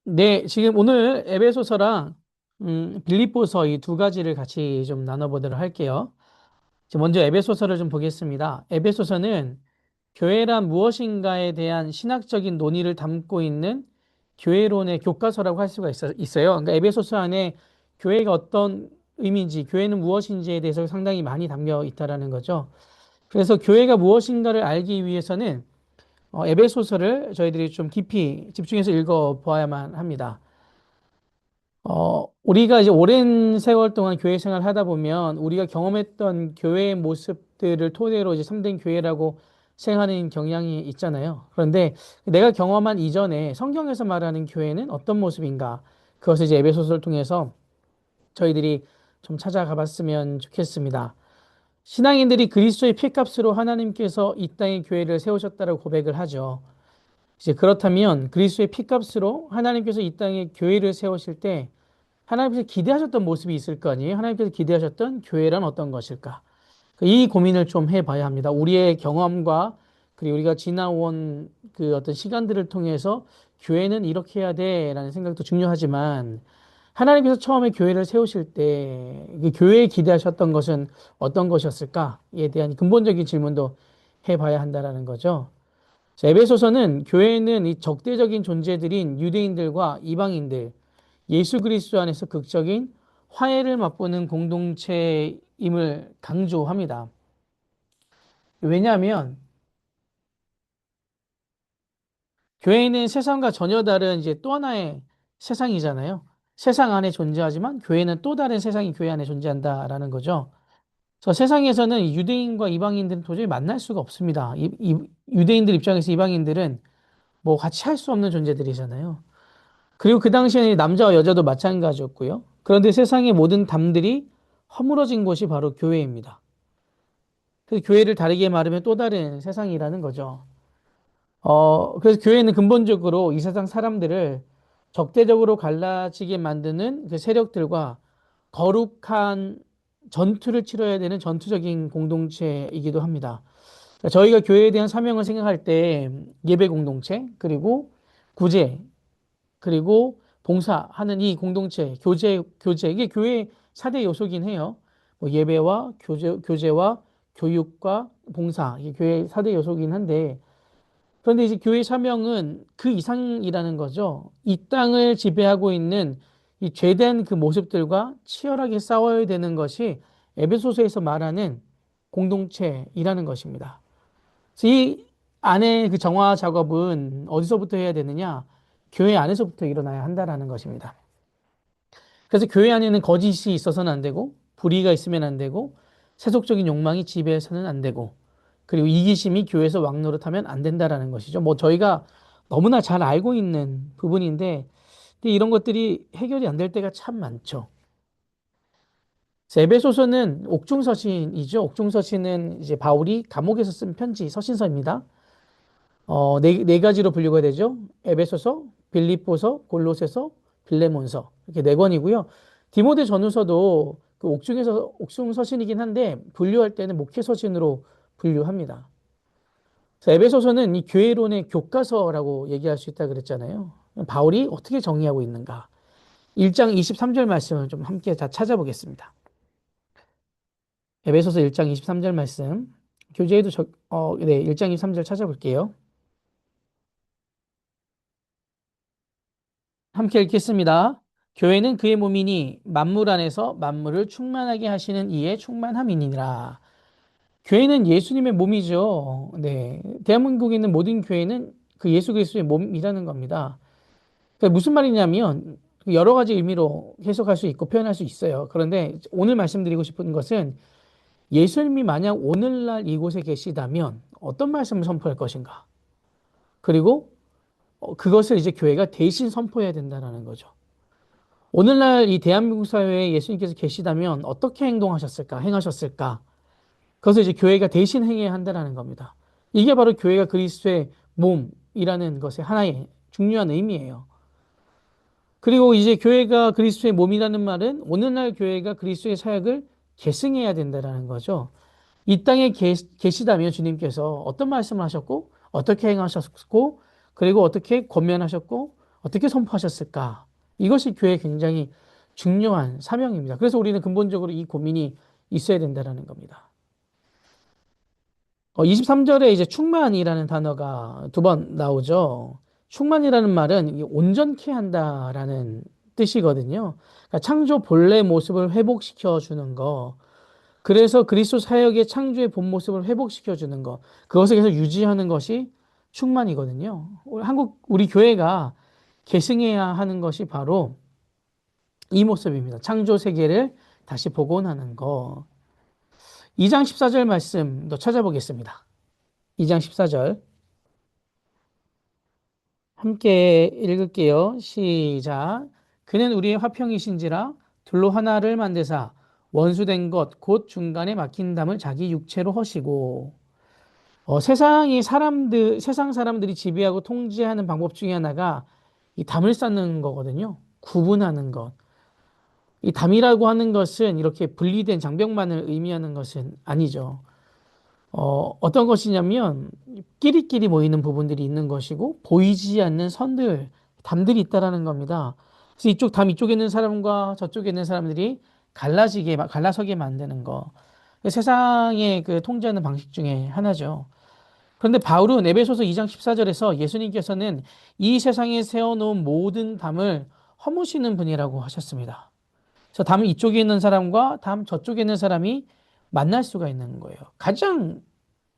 네, 지금 오늘 에베소서랑 빌립보서 이 두 가지를 같이 좀 나눠보도록 할게요. 지금 먼저 에베소서를 좀 보겠습니다. 에베소서는 교회란 무엇인가에 대한 신학적인 논의를 담고 있는 교회론의 교과서라고 할 수가 있어요. 그러니까 에베소서 안에 교회가 어떤 의미인지, 교회는 무엇인지에 대해서 상당히 많이 담겨 있다라는 거죠. 그래서 교회가 무엇인가를 알기 위해서는 에베소서를 저희들이 좀 깊이 집중해서 읽어 보아야만 합니다. 우리가 이제 오랜 세월 동안 교회 생활을 하다 보면 우리가 경험했던 교회의 모습들을 토대로 이제 참된 교회라고 생각하는 경향이 있잖아요. 그런데 내가 경험한 이전에 성경에서 말하는 교회는 어떤 모습인가? 그것을 이제 에베소서를 통해서 저희들이 좀 찾아가 봤으면 좋겠습니다. 신앙인들이 그리스도의 피값으로 하나님께서 이 땅에 교회를 세우셨다고 고백을 하죠. 이제 그렇다면 그리스도의 피값으로 하나님께서 이 땅에 교회를 세우실 때 하나님께서 기대하셨던 모습이 있을 거 아니에요? 하나님께서 기대하셨던 교회란 어떤 것일까? 이 고민을 좀 해봐야 합니다. 우리의 경험과 그리고 우리가 지나온 그 어떤 시간들을 통해서 교회는 이렇게 해야 돼라는 생각도 중요하지만 하나님께서 처음에 교회를 세우실 때그 교회에 기대하셨던 것은 어떤 것이었을까에 대한 근본적인 질문도 해봐야 한다라는 거죠. 자, 에베소서는 교회는 이 적대적인 존재들인 유대인들과 이방인들, 예수 그리스도 안에서 극적인 화해를 맛보는 공동체임을 강조합니다. 왜냐하면 교회는 세상과 전혀 다른 이제 또 하나의 세상이잖아요. 세상 안에 존재하지만 교회는 또 다른 세상이 교회 안에 존재한다라는 거죠. 그래서 세상에서는 유대인과 이방인들은 도저히 만날 수가 없습니다. 유대인들 입장에서 이방인들은 뭐 같이 할 수 없는 존재들이잖아요. 그리고 그 당시에는 남자와 여자도 마찬가지였고요. 그런데 세상의 모든 담들이 허물어진 곳이 바로 교회입니다. 그래서 교회를 다르게 말하면 또 다른 세상이라는 거죠. 그래서 교회는 근본적으로 이 세상 사람들을 적대적으로 갈라지게 만드는 그 세력들과 거룩한 전투를 치러야 되는 전투적인 공동체이기도 합니다. 그러니까 저희가 교회에 대한 사명을 생각할 때 예배 공동체, 그리고 구제, 그리고 봉사하는 이 공동체, 교제, 이게 교회의 4대 요소긴 해요. 뭐 예배와 교제와 교육과 봉사, 이게 교회의 4대 요소긴 한데, 그런데 이제 교회 사명은 그 이상이라는 거죠. 이 땅을 지배하고 있는 이 죄된 그 모습들과 치열하게 싸워야 되는 것이 에베소서에서 말하는 공동체이라는 것입니다. 그래서 이 안에 그 정화 작업은 어디서부터 해야 되느냐? 교회 안에서부터 일어나야 한다라는 것입니다. 그래서 교회 안에는 거짓이 있어서는 안 되고, 불의가 있으면 안 되고, 세속적인 욕망이 지배해서는 안 되고, 그리고 이기심이 교회에서 왕노릇하면 안 된다라는 것이죠. 뭐 저희가 너무나 잘 알고 있는 부분인데, 근데 이런 것들이 해결이 안 될 때가 참 많죠. 그래서 에베소서는 옥중서신이죠. 옥중서신은 이제 바울이 감옥에서 쓴 편지, 서신서입니다. 네 가지로 분류가 되죠. 에베소서, 빌립보서, 골로새서, 빌레몬서. 이렇게 네 권이고요. 디모데 전후서도 그 옥중 서신이긴 한데 분류할 때는 목회 서신으로 분류합니다. 그래서 에베소서는 이 교회론의 교과서라고 얘기할 수 있다 그랬잖아요. 바울이 어떻게 정의하고 있는가? 1장 23절 말씀을 좀 함께 다 찾아보겠습니다. 에베소서 1장 23절 말씀. 교재에도 네, 1장 23절 찾아볼게요. 함께 읽겠습니다. 교회는 그의 몸이니 만물 안에서 만물을 충만하게 하시는 이의 충만함이니라. 교회는 예수님의 몸이죠. 네. 대한민국에 있는 모든 교회는 그 예수 그리스도의 몸이라는 겁니다. 그러니까 무슨 말이냐면 여러 가지 의미로 해석할 수 있고 표현할 수 있어요. 그런데 오늘 말씀드리고 싶은 것은 예수님이 만약 오늘날 이곳에 계시다면 어떤 말씀을 선포할 것인가? 그리고 그것을 이제 교회가 대신 선포해야 된다는 거죠. 오늘날 이 대한민국 사회에 예수님께서 계시다면 어떻게 행동하셨을까, 행하셨을까? 그것을 이제 교회가 대신 행해야 한다는 겁니다. 이게 바로 교회가 그리스도의 몸이라는 것의 하나의 중요한 의미예요. 그리고 이제 교회가 그리스도의 몸이라는 말은 오늘날 교회가 그리스도의 사역을 계승해야 된다는 거죠. 이 땅에 계시다면 주님께서 어떤 말씀을 하셨고, 어떻게 행하셨고, 그리고 어떻게 권면하셨고, 어떻게 선포하셨을까? 이것이 교회의 굉장히 중요한 사명입니다. 그래서 우리는 근본적으로 이 고민이 있어야 된다는 겁니다. 23절에 이제 충만이라는 단어가 두 번 나오죠. 충만이라는 말은 온전케 한다라는 뜻이거든요. 그러니까 창조 본래 모습을 회복시켜 주는 거. 그래서 그리스도 사역의 창조의 본 모습을 회복시켜 주는 거. 그것을 계속 유지하는 것이 충만이거든요. 우리 교회가 계승해야 하는 것이 바로 이 모습입니다. 창조 세계를 다시 복원하는 거. 2장 14절 말씀 더 찾아보겠습니다. 2장 14절. 함께 읽을게요. 시작. 그는 우리의 화평이신지라 둘로 하나를 만드사 원수된 것 곧 중간에 막힌 담을 자기 육체로 허시고. 세상 사람들이 지배하고 통제하는 방법 중에 하나가 이 담을 쌓는 거거든요. 구분하는 것. 이 담이라고 하는 것은 이렇게 분리된 장벽만을 의미하는 것은 아니죠. 어떤 것이냐면 끼리끼리 모이는 부분들이 있는 것이고 보이지 않는 선들, 담들이 있다라는 겁니다. 그래서 이쪽 담 이쪽에 있는 사람과 저쪽에 있는 사람들이 갈라서게 만드는 거. 세상의 그 통제하는 방식 중에 하나죠. 그런데 바울은 에베소서 2장 14절에서 예수님께서는 이 세상에 세워놓은 모든 담을 허무시는 분이라고 하셨습니다. 그래서 담 이쪽에 있는 사람과 담 저쪽에 있는 사람이 만날 수가 있는 거예요. 가장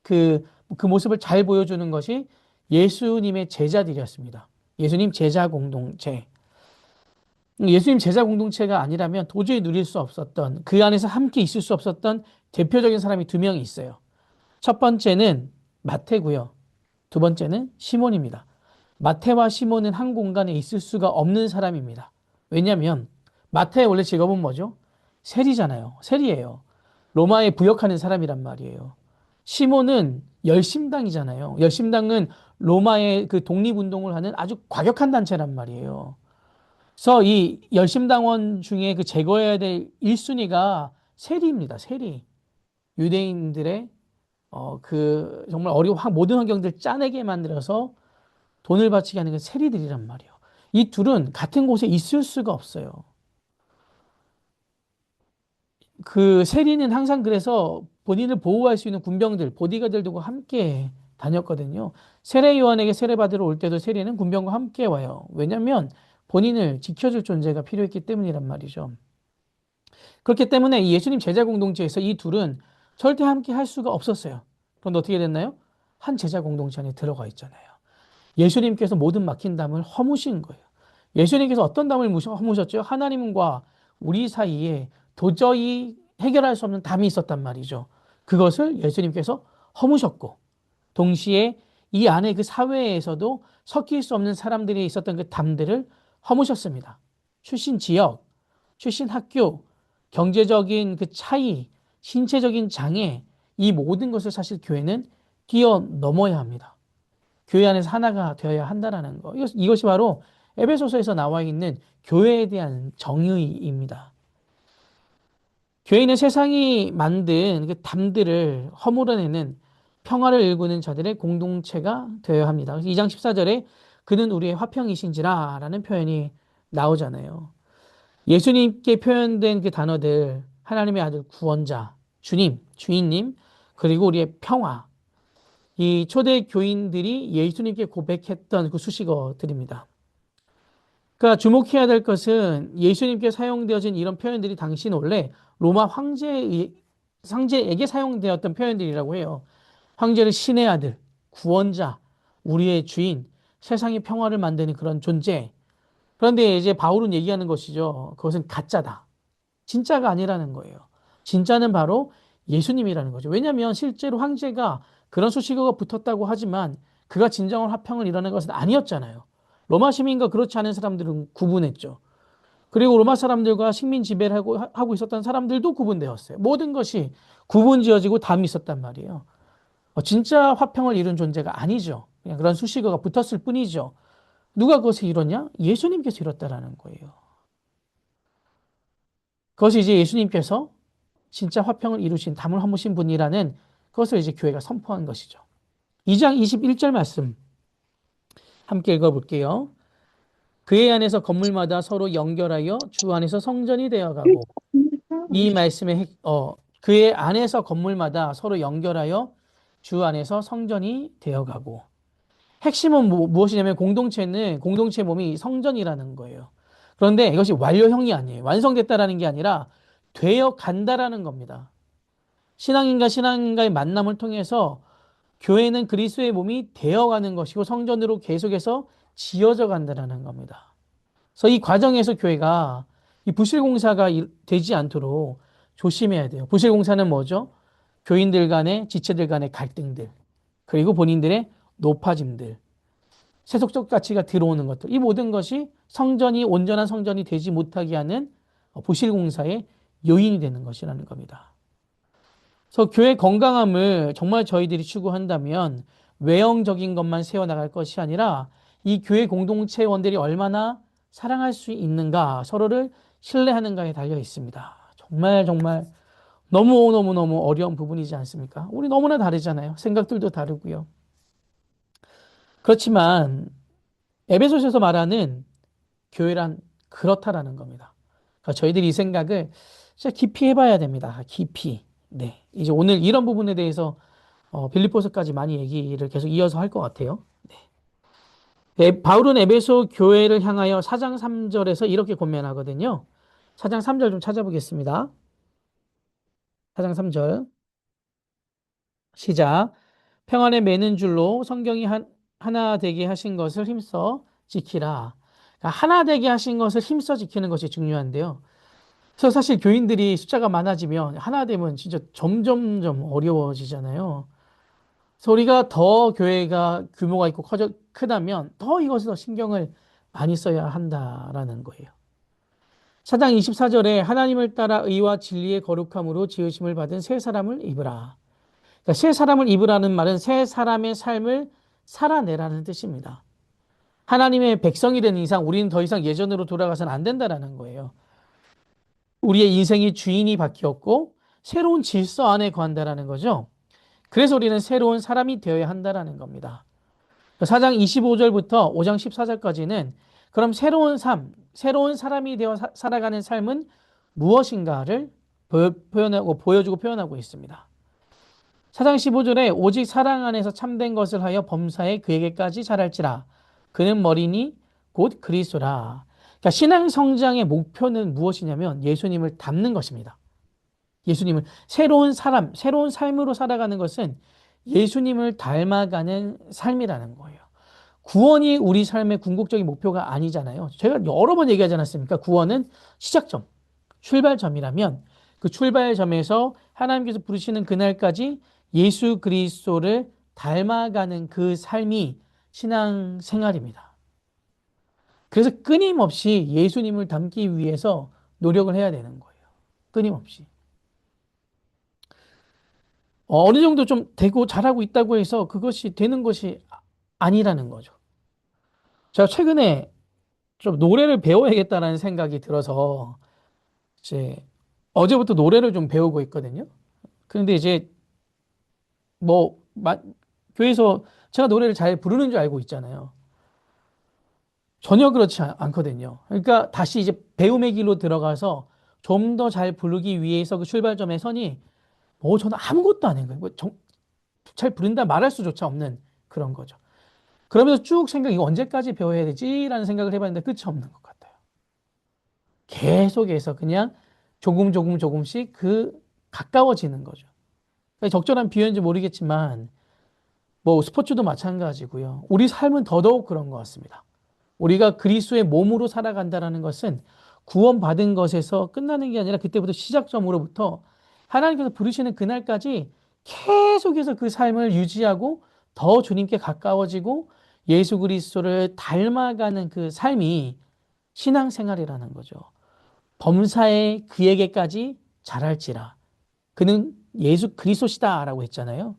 그, 그 모습을 잘 보여주는 것이 예수님의 제자들이었습니다. 예수님 제자 공동체. 예수님 제자 공동체가 아니라면 도저히 누릴 수 없었던, 그 안에서 함께 있을 수 없었던 대표적인 사람이 두 명이 있어요. 첫 번째는 마태고요. 두 번째는 시몬입니다. 마태와 시몬은 한 공간에 있을 수가 없는 사람입니다. 왜냐하면 마태의 원래 직업은 뭐죠? 세리잖아요. 세리예요. 로마에 부역하는 사람이란 말이에요. 시몬은 열심당이잖아요. 열심당은 로마의 그 독립운동을 하는 아주 과격한 단체란 말이에요. 그래서 이 열심당원 중에 그 제거해야 될 1순위가 세리입니다. 세리. 유대인들의 정말 모든 환경들 짜내게 만들어서 돈을 바치게 하는 게 세리들이란 말이에요. 이 둘은 같은 곳에 있을 수가 없어요. 그 세리는 항상 그래서 본인을 보호할 수 있는 군병들, 보디가들 두고 함께 다녔거든요. 세례 요한에게 세례 받으러 올 때도 세리는 군병과 함께 와요. 왜냐하면 본인을 지켜줄 존재가 필요했기 때문이란 말이죠. 그렇기 때문에 이 예수님 제자 공동체에서 이 둘은 절대 함께 할 수가 없었어요. 그런데 어떻게 됐나요? 한 제자 공동체 안에 들어가 있잖아요. 예수님께서 모든 막힌 담을 허무신 거예요. 예수님께서 어떤 담을 허무셨죠? 하나님과 우리 사이에 도저히 해결할 수 없는 담이 있었단 말이죠. 그것을 예수님께서 허무셨고, 동시에 이 안에 그 사회에서도 섞일 수 없는 사람들이 있었던 그 담들을 허무셨습니다. 출신 지역, 출신 학교, 경제적인 그 차이, 신체적인 장애, 이 모든 것을 사실 교회는 뛰어넘어야 합니다. 교회 안에서 하나가 되어야 한다라는 거. 이것이 바로 에베소서에서 나와 있는 교회에 대한 정의입니다. 교회는 세상이 만든 그 담들을 허물어내는 평화를 일구는 자들의 공동체가 되어야 합니다. 그래서 2장 14절에 그는 우리의 화평이신지라 라는 표현이 나오잖아요. 예수님께 표현된 그 단어들, 하나님의 아들 구원자, 주님, 주인님, 그리고 우리의 평화, 이 초대 교인들이 예수님께 고백했던 그 수식어들입니다. 그러니까 주목해야 될 것은 예수님께 사용되어진 이런 표현들이 당시 원래 로마 상제에게 사용되었던 표현들이라고 해요. 황제는 신의 아들, 구원자, 우리의 주인, 세상의 평화를 만드는 그런 존재. 그런데 이제 바울은 얘기하는 것이죠. 그것은 가짜다. 진짜가 아니라는 거예요. 진짜는 바로 예수님이라는 거죠. 왜냐하면 실제로 황제가 그런 수식어가 붙었다고 하지만 그가 진정한 화평을 이루는 것은 아니었잖아요. 로마 시민과 그렇지 않은 사람들은 구분했죠. 그리고 로마 사람들과 식민 지배를 하고 있었던 사람들도 구분되었어요. 모든 것이 구분 지어지고 담이 있었단 말이에요. 진짜 화평을 이룬 존재가 아니죠. 그냥 그런 수식어가 붙었을 뿐이죠. 누가 그것을 이뤘냐? 예수님께서 이뤘다라는 거예요. 그것이 이제 예수님께서 진짜 화평을 이루신 담을 허무신 분이라는 그것을 이제 교회가 선포한 것이죠. 2장 21절 말씀 함께 읽어볼게요. 그의 안에서 건물마다 서로 연결하여 주 안에서 성전이 되어가고 이 말씀의 그의 안에서 건물마다 서로 연결하여 주 안에서 성전이 되어가고 핵심은 무엇이냐면 공동체는 공동체 몸이 성전이라는 거예요. 그런데 이것이 완료형이 아니에요. 완성됐다라는 게 아니라 되어 간다라는 겁니다. 신앙인과 신앙인과의 만남을 통해서 교회는 그리스도의 몸이 되어가는 것이고 성전으로 계속해서 지어져 간다라는 겁니다. 그래서 이 과정에서 교회가 이 부실공사가 되지 않도록 조심해야 돼요. 부실공사는 뭐죠? 교인들 간의 지체들 간의 갈등들, 그리고 본인들의 높아짐들, 세속적 가치가 들어오는 것들, 이 모든 것이 성전이 온전한 성전이 되지 못하게 하는 부실공사의 요인이 되는 것이라는 겁니다. 그래서 교회 건강함을 정말 저희들이 추구한다면 외형적인 것만 세워나갈 것이 아니라 이 교회 공동체원들이 얼마나 사랑할 수 있는가, 서로를 신뢰하는가에 달려 있습니다. 정말 정말 너무너무너무 어려운 부분이지 않습니까? 우리 너무나 다르잖아요. 생각들도 다르고요. 그렇지만 에베소서에서 말하는 교회란 그렇다라는 겁니다. 그러니까 저희들이 이 생각을 진짜 깊이 해봐야 됩니다. 깊이. 네. 이제 오늘 이런 부분에 대해서 빌립보서까지 많이 얘기를 계속 이어서 할 것 같아요. 바울은 에베소 교회를 향하여 4장 3절에서 이렇게 권면하거든요. 4장 3절 좀 찾아보겠습니다. 4장 3절 시작. 평안에 매는 줄로 성경이 하나 되게 하신 것을 힘써 지키라. 그러니까 하나 되게 하신 것을 힘써 지키는 것이 중요한데요. 그래서 사실 교인들이 숫자가 많아지면 하나 되면 진짜 점점점 어려워지잖아요. 그래서 우리가 더 교회가 규모가 있고 크다면 더 이것을 더 신경을 많이 써야 한다라는 거예요. 4장 24절에 하나님을 따라 의와 진리의 거룩함으로 지으심을 받은 새 사람을 입으라. 그러니까 새 사람을 입으라는 말은 새 사람의 삶을 살아내라는 뜻입니다. 하나님의 백성이 된 이상 우리는 더 이상 예전으로 돌아가서는 안 된다라는 거예요. 우리의 인생이 주인이 바뀌었고 새로운 질서 안에 거한다라는 거죠. 그래서 우리는 새로운 사람이 되어야 한다라는 겁니다. 4장 25절부터 5장 14절까지는 그럼 새로운 삶, 새로운 사람이 되어 살아가는 삶은 무엇인가를 보여주고 표현하고 있습니다. 4장 15절에 오직 사랑 안에서 참된 것을 하여 범사에 그에게까지 자랄지라. 그는 머리니 곧 그리스도라. 그러니까 신앙 성장의 목표는 무엇이냐면 예수님을 닮는 것입니다. 예수님을 새로운 사람, 새로운 삶으로 살아가는 것은 예수님을 닮아가는 삶이라는 거예요. 구원이 우리 삶의 궁극적인 목표가 아니잖아요. 제가 여러 번 얘기하지 않았습니까? 구원은 시작점, 출발점이라면 그 출발점에서 하나님께서 부르시는 그날까지 예수 그리스도를 닮아가는 그 삶이 신앙 생활입니다. 그래서 끊임없이 예수님을 닮기 위해서 노력을 해야 되는 거예요. 끊임없이. 어느 정도 좀 되고 잘하고 있다고 해서 그것이 되는 것이 아니라는 거죠. 제가 최근에 좀 노래를 배워야겠다는 생각이 들어서 이제 어제부터 노래를 좀 배우고 있거든요. 그런데 이제 뭐 교회에서 제가 노래를 잘 부르는 줄 알고 있잖아요. 전혀 그렇지 않거든요. 그러니까 다시 이제 배움의 길로 들어가서 좀 더 잘 부르기 위해서 그 출발점에 서니 저는 아무것도 아닌 거예요. 잘 부른다 말할 수조차 없는 그런 거죠. 그러면서 쭉 이거 언제까지 배워야 되지라는 생각을 해봤는데 끝이 없는 것 같아요. 계속해서 그냥 조금씩 가까워지는 거죠. 적절한 비유인지 모르겠지만 뭐 스포츠도 마찬가지고요. 우리 삶은 더더욱 그런 것 같습니다. 우리가 그리스도의 몸으로 살아간다는 것은 구원받은 것에서 끝나는 게 아니라 그때부터 시작점으로부터 하나님께서 부르시는 그날까지 계속해서 그 삶을 유지하고 더 주님께 가까워지고 예수 그리스도를 닮아가는 그 삶이 신앙생활이라는 거죠. 범사에 그에게까지 자랄지라. 그는 예수 그리스도시다라고 했잖아요.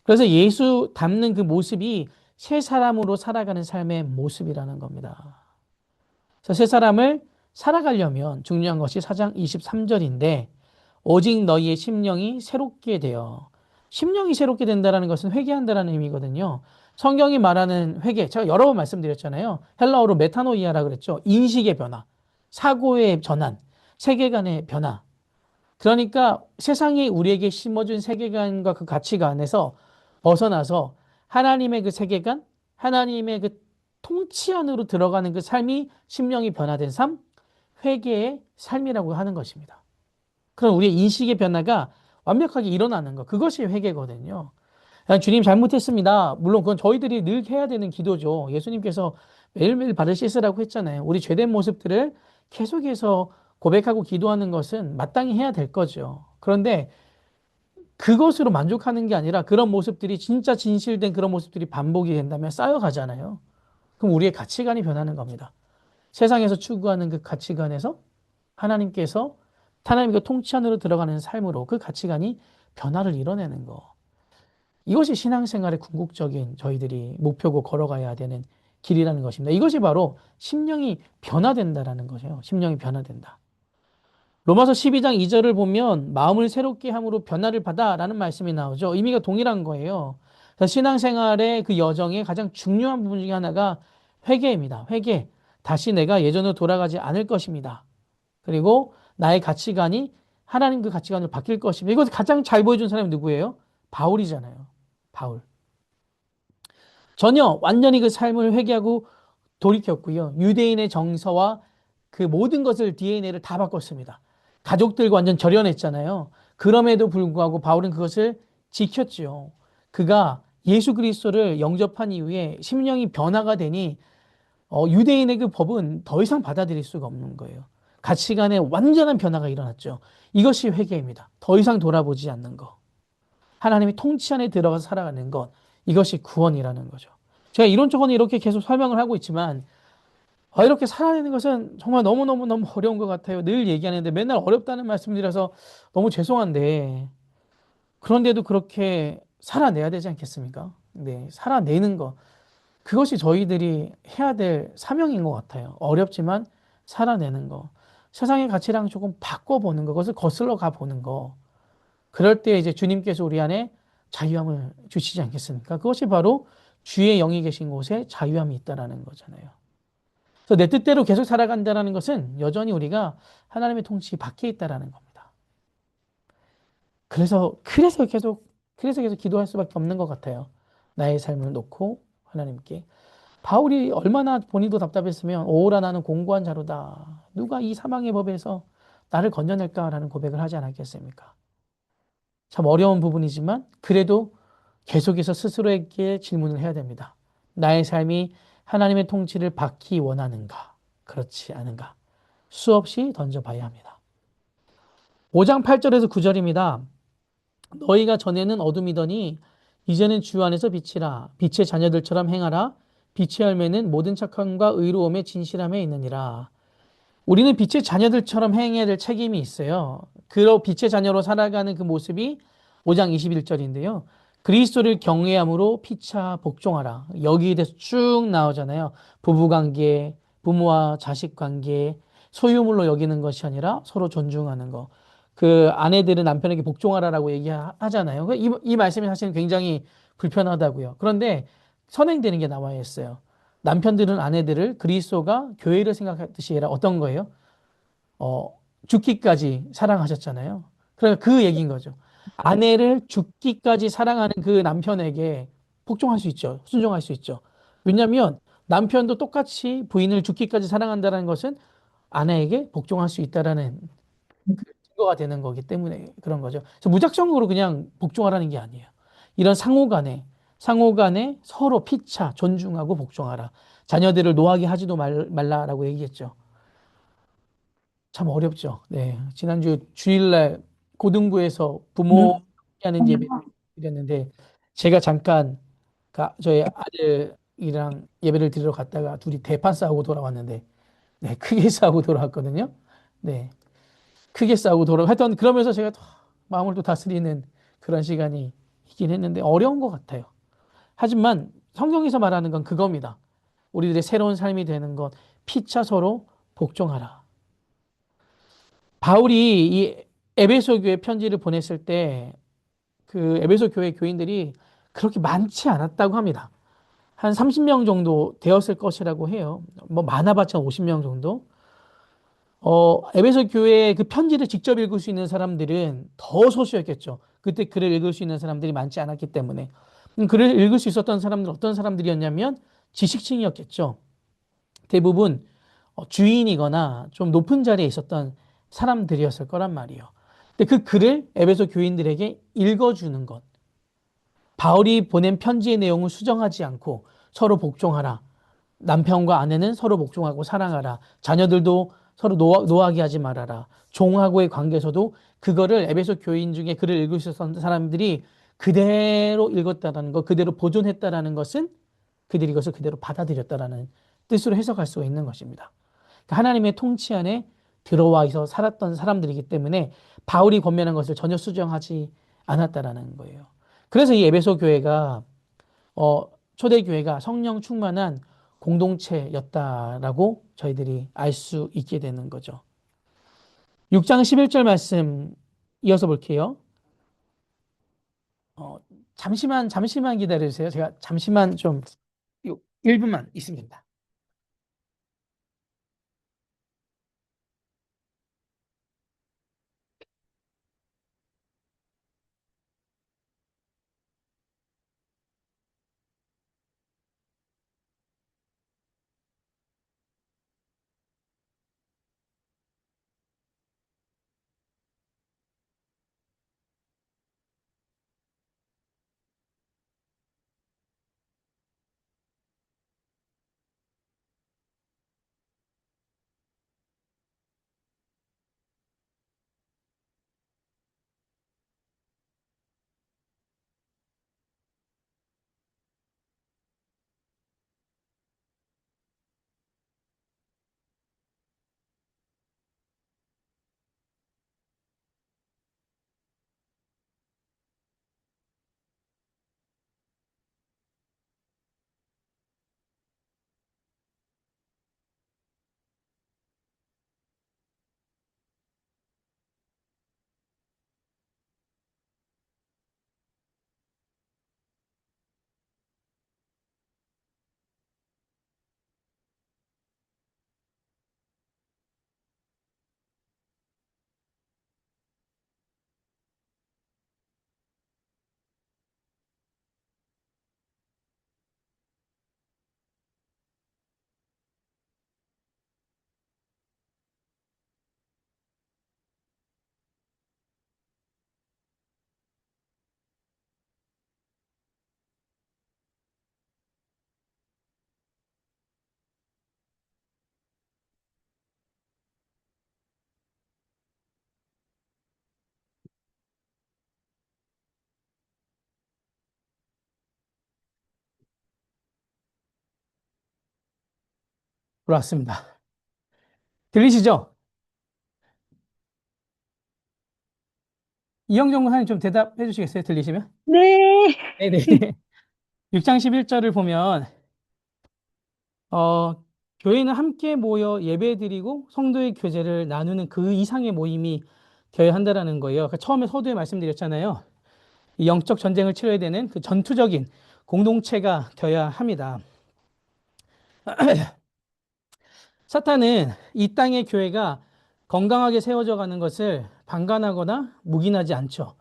그래서 예수 닮는 그 모습이 새 사람으로 살아가는 삶의 모습이라는 겁니다. 그래서 새 사람을 살아가려면 중요한 것이 4장 23절인데 오직 너희의 심령이 새롭게 되어 심령이 새롭게 된다는 것은 회개한다는 의미거든요. 성경이 말하는 회개, 제가 여러 번 말씀드렸잖아요. 헬라어로 메타노이아라 그랬죠. 인식의 변화, 사고의 전환, 세계관의 변화. 그러니까 세상이 우리에게 심어준 세계관과 그 가치관에서 벗어나서 하나님의 그 세계관, 하나님의 그 통치 안으로 들어가는 그 삶이 심령이 변화된 삶, 회개의 삶이라고 하는 것입니다. 그럼 우리의 인식의 변화가 완벽하게 일어나는 것, 그것이 회개거든요. 주님 잘못했습니다. 물론 그건 저희들이 늘 해야 되는 기도죠. 예수님께서 매일매일 발을 씻으라고 했잖아요. 우리 죄된 모습들을 계속해서 고백하고 기도하는 것은 마땅히 해야 될 거죠. 그런데 그것으로 만족하는 게 아니라 그런 모습들이 진짜 진실된 그런 모습들이 반복이 된다면 쌓여가잖아요. 그럼 우리의 가치관이 변하는 겁니다. 세상에서 추구하는 그 가치관에서 하나님께서 하나님과 통치 안으로 들어가는 삶으로 그 가치관이 변화를 이뤄내는 거. 이것이 신앙생활의 궁극적인 저희들이 목표고 걸어가야 되는 길이라는 것입니다. 이것이 바로 심령이 변화된다라는 거죠. 심령이 변화된다. 로마서 12장 2절을 보면 마음을 새롭게 함으로 변화를 받아라는 말씀이 나오죠. 의미가 동일한 거예요. 신앙생활의 그 여정의 가장 중요한 부분 중에 하나가 회개입니다. 회개. 다시 내가 예전으로 돌아가지 않을 것입니다. 그리고 나의 가치관이 하나님 그 가치관으로 바뀔 것입니다. 이것을 가장 잘 보여준 사람이 누구예요? 바울이잖아요. 바울. 전혀 완전히 그 삶을 회개하고 돌이켰고요. 유대인의 정서와 그 모든 것을 DNA를 다 바꿨습니다. 가족들과 완전 절연했잖아요. 그럼에도 불구하고 바울은 그것을 지켰지요. 그가 예수 그리스도를 영접한 이후에 심령이 변화가 되니 유대인의 그 법은 더 이상 받아들일 수가 없는 거예요. 가치관에 완전한 변화가 일어났죠. 이것이 회개입니다. 더 이상 돌아보지 않는 것. 하나님이 통치 안에 들어가서 살아가는 것. 이것이 구원이라는 거죠. 제가 이론적으로는 이렇게 계속 설명을 하고 있지만 이렇게 살아내는 것은 정말 너무너무 어려운 것 같아요. 늘 얘기하는데 맨날 어렵다는 말씀드려서 너무 죄송한데 그런데도 그렇게 살아내야 되지 않겠습니까? 네, 살아내는 것. 그것이 저희들이 해야 될 사명인 것 같아요. 어렵지만 살아내는 거. 세상의 가치랑 조금 바꿔보는 거. 그것을 거슬러 가보는 거. 그럴 때 이제 주님께서 우리 안에 자유함을 주시지 않겠습니까? 그것이 바로 주의 영이 계신 곳에 자유함이 있다라는 거잖아요. 그래서 내 뜻대로 계속 살아간다는 것은 여전히 우리가 하나님의 통치 밖에 있다라는 겁니다. 그래서 계속 기도할 수밖에 없는 것 같아요. 나의 삶을 놓고 하나님께. 바울이 얼마나 본인도 답답했으면 오라 나는 공고한 자로다. 누가 이 사망의 법에서 나를 건져낼까라는 고백을 하지 않았겠습니까? 참 어려운 부분이지만 그래도 계속해서 스스로에게 질문을 해야 됩니다. 나의 삶이 하나님의 통치를 받기 원하는가? 그렇지 않은가? 수없이 던져봐야 합니다. 5장 8절에서 9절입니다. 너희가 전에는 어둠이더니 이제는 주 안에서 빛이라. 빛의 자녀들처럼 행하라. 빛의 열매는 모든 착함과 의로움의 진실함에 있느니라. 우리는 빛의 자녀들처럼 행해야 될 책임이 있어요. 그 빛의 자녀로 살아가는 그 모습이 5장 21절인데요. 그리스도를 경외함으로 피차 복종하라. 여기에 대해서 쭉 나오잖아요. 부부관계, 부모와 자식관계, 소유물로 여기는 것이 아니라 서로 존중하는 것. 그 아내들은 남편에게 복종하라라고 얘기하잖아요. 이 말씀이 사실은 굉장히 불편하다고요. 그런데 선행되는 게 나와 있어요. 남편들은 아내들을 그리스도가 교회를 생각하듯이 아니라 어떤 거예요? 어, 죽기까지 사랑하셨잖아요. 그러니까 그 얘기인 거죠. 아내를 죽기까지 사랑하는 그 남편에게 복종할 수 있죠. 순종할 수 있죠. 왜냐하면 남편도 똑같이 부인을 죽기까지 사랑한다는 것은 아내에게 복종할 수 있다라는 그 증거가 되는 거기 때문에 그런 거죠. 그래서 무작정으로 그냥 복종하라는 게 아니에요. 이런 상호간에 서로 피차 존중하고 복종하라. 자녀들을 노하게 하지도 말라라고 얘기했죠. 참 어렵죠. 네. 지난주 주일날 고등부에서 부모 하는 예배 드렸는데 제가 잠깐 저희 아들이랑 예배를 드리러 갔다가 둘이 대판 싸우고 돌아왔는데 네, 크게 싸우고 돌아왔거든요. 네. 크게 싸우고 하여튼 그러면서 제가 또 마음을 또 다스리는 그런 시간이 있긴 했는데 어려운 것 같아요. 하지만 성경에서 말하는 건 그겁니다. 우리들의 새로운 삶이 되는 것, 피차 서로 복종하라. 바울이 이 에베소 교회 편지를 보냈을 때 그 에베소 교회 교인들이 그렇게 많지 않았다고 합니다. 한 30명 정도 되었을 것이라고 해요. 뭐 많아봤자 50명 정도. 에베소 교회의 그 편지를 직접 읽을 수 있는 사람들은 더 소수였겠죠. 그때 글을 읽을 수 있는 사람들이 많지 않았기 때문에. 글을 읽을 수 있었던 사람들은 어떤 사람들이었냐면 지식층이었겠죠. 대부분 주인이거나 좀 높은 자리에 있었던 사람들이었을 거란 말이에요. 근데 그 글을 에베소 교인들에게 읽어주는 것. 바울이 보낸 편지의 내용을 수정하지 않고 서로 복종하라. 남편과 아내는 서로 복종하고 사랑하라. 자녀들도 서로 노하게 하지 말아라. 종하고의 관계에서도 그거를 에베소 교인 중에 글을 읽을 수 있었던 사람들이 그대로 읽었다라는 것, 그대로 보존했다라는 것은 그들이 이것을 그대로 받아들였다라는 뜻으로 해석할 수가 있는 것입니다. 그러니까 하나님의 통치 안에 들어와서 살았던 사람들이기 때문에 바울이 권면한 것을 전혀 수정하지 않았다라는 거예요. 그래서 이 에베소 교회가 어, 초대교회가 성령 충만한 공동체였다라고 저희들이 알 수 있게 되는 거죠. 6장 11절 말씀 이어서 볼게요. 어, 잠시만 기다려주세요. 제가 잠시만 좀 1분만 있습니다. 돌아왔습니다. 들리시죠? 이영정 목사님 좀 대답해 주시겠어요? 들리시면? 네. 네네. 6장 11절을 보면 어, 교회는 함께 모여 예배드리고 성도의 교제를 나누는 그 이상의 모임이 되어야 한다라는 거예요. 그러니까 처음에 서두에 말씀드렸잖아요. 이 영적 전쟁을 치러야 되는 그 전투적인 공동체가 되어야 합니다. 사탄은 이 땅의 교회가 건강하게 세워져 가는 것을 방관하거나 묵인하지 않죠.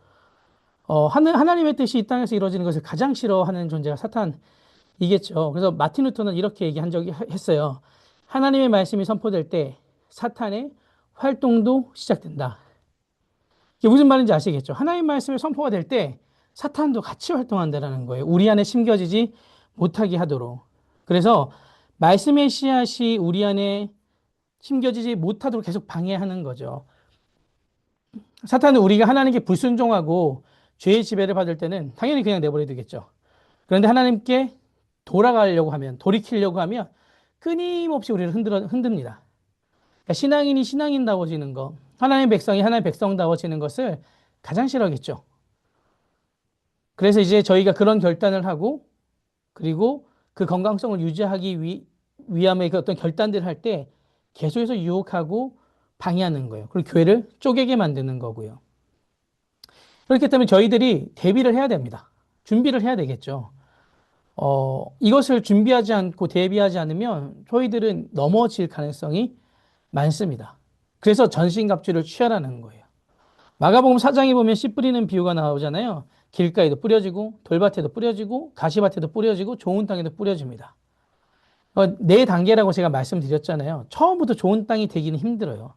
하나님의 뜻이 이 땅에서 이루어지는 것을 가장 싫어하는 존재가 사탄이겠죠. 그래서 마틴 루터는 이렇게 얘기한 적이 했어요. 하나님의 말씀이 선포될 때 사탄의 활동도 시작된다. 이게 무슨 말인지 아시겠죠? 하나님의 말씀이 선포가 될 때 사탄도 같이 활동한다는 거예요. 우리 안에 심겨지지 못하게 하도록. 그래서 말씀의 씨앗이 우리 안에 심겨지지 못하도록 계속 방해하는 거죠. 사탄은 우리가 하나님께 불순종하고 죄의 지배를 받을 때는 당연히 그냥 내버려 두겠죠. 그런데 하나님께 돌아가려고 하면, 돌이키려고 하면 끊임없이 우리를 흔듭니다. 그러니까 신앙인이 신앙인다워지는 거, 하나님의 백성이 하나님의 백성다워지는 것을 가장 싫어하겠죠. 그래서 이제 저희가 그런 결단을 하고, 그리고 그 건강성을 유지하기 위함의 그 어떤 결단들을 할 때 계속해서 유혹하고 방해하는 거예요. 그리고 교회를 쪼개게 만드는 거고요. 그렇기 때문에 저희들이 대비를 해야 됩니다. 준비를 해야 되겠죠. 이것을 준비하지 않고 대비하지 않으면 저희들은 넘어질 가능성이 많습니다. 그래서 전신갑주를 취하라는 거예요. 마가복음 4장에 보면 씨 뿌리는 비유가 나오잖아요. 길가에도 뿌려지고 돌밭에도 뿌려지고 가시밭에도 뿌려지고 좋은 땅에도 뿌려집니다. 네 단계라고 제가 말씀드렸잖아요. 처음부터 좋은 땅이 되기는 힘들어요.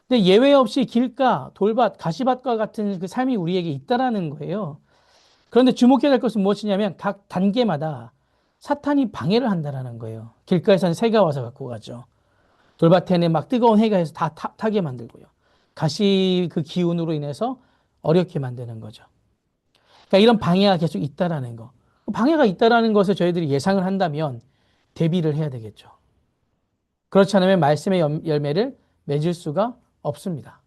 근데 예외 없이 길가, 돌밭, 가시밭과 같은 그 삶이 우리에게 있다라는 거예요. 그런데 주목해야 할 것은 무엇이냐면 각 단계마다 사탄이 방해를 한다라는 거예요. 길가에서는 새가 와서 갖고 가죠. 돌밭에는 막 뜨거운 해가 해서 다 타게 만들고요. 가시 그 기운으로 인해서 어렵게 만드는 거죠. 그러니까 이런 방해가 계속 있다라는 거. 방해가 있다라는 것을 저희들이 예상을 한다면 대비를 해야 되겠죠. 그렇지 않으면 말씀의 열매를 맺을 수가 없습니다.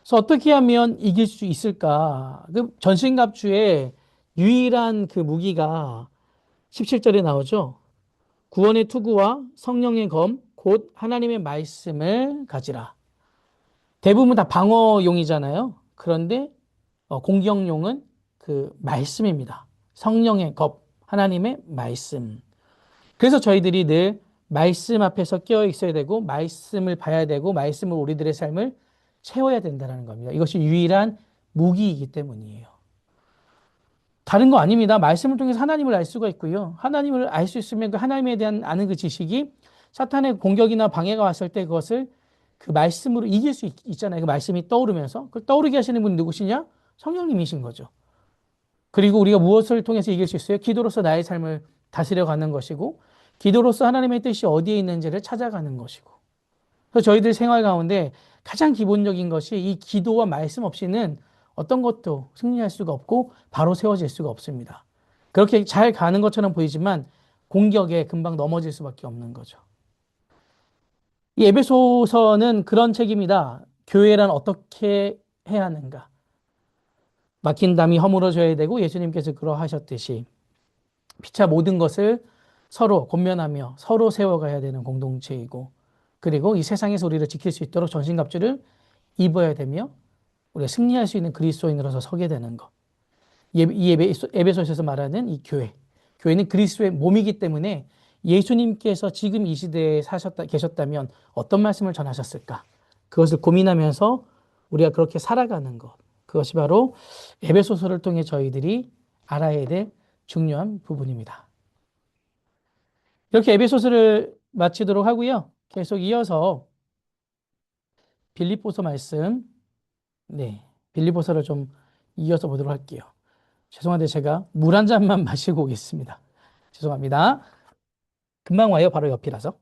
그래서 어떻게 하면 이길 수 있을까? 그 전신갑주의 유일한 그 무기가 17절에 나오죠. 구원의 투구와 성령의 검, 곧 하나님의 말씀을 가지라. 대부분 다 방어용이잖아요. 그런데 공격용은 그 말씀입니다. 성령의 겁, 하나님의 말씀. 그래서 저희들이 늘 말씀 앞에서 깨어 있어야 되고, 말씀을 봐야 되고, 말씀을 우리들의 삶을 채워야 된다는 겁니다. 이것이 유일한 무기이기 때문이에요. 다른 거 아닙니다. 말씀을 통해서 하나님을 알 수가 있고요. 하나님을 알 수 있으면 그 하나님에 대한 아는 그 지식이 사탄의 공격이나 방해가 왔을 때 그것을 그 말씀으로 이길 수 있잖아요. 그 말씀이 떠오르면서. 그걸 떠오르게 하시는 분이 누구시냐? 성령님이신 거죠. 그리고 우리가 무엇을 통해서 이길 수 있어요? 기도로서 나의 삶을 다스려 가는 것이고, 기도로서 하나님의 뜻이 어디에 있는지를 찾아가는 것이고. 그래서 저희들 생활 가운데 가장 기본적인 것이 이 기도와 말씀 없이는 어떤 것도 승리할 수가 없고 바로 세워질 수가 없습니다. 그렇게 잘 가는 것처럼 보이지만 공격에 금방 넘어질 수밖에 없는 거죠. 이 에베소서는 그런 책입니다. 교회란 어떻게 해야 하는가? 막힌 담이 허물어져야 되고 예수님께서 그러하셨듯이 피차 모든 것을 서로 권면하며 서로 세워가야 되는 공동체이고, 그리고 이 세상에서 우리를 지킬 수 있도록 전신갑주를 입어야 되며 우리가 승리할 수 있는 그리스도인으로서 서게 되는 것. 이 에베소서에서 말하는 이 교회. 교회는 그리스도의 몸이기 때문에 예수님께서 지금 이 시대에 계셨다면 어떤 말씀을 전하셨을까? 그것을 고민하면서 우리가 그렇게 살아가는 것. 그것이 바로 에베소서를 통해 저희들이 알아야 될 중요한 부분입니다. 이렇게 에베소서를 마치도록 하고요. 계속 이어서 빌립보서 말씀, 네, 빌립보서를 좀 이어서 보도록 할게요. 죄송한데 제가 물 한 잔만 마시고 오겠습니다. 죄송합니다. 금방 와요. 바로 옆이라서.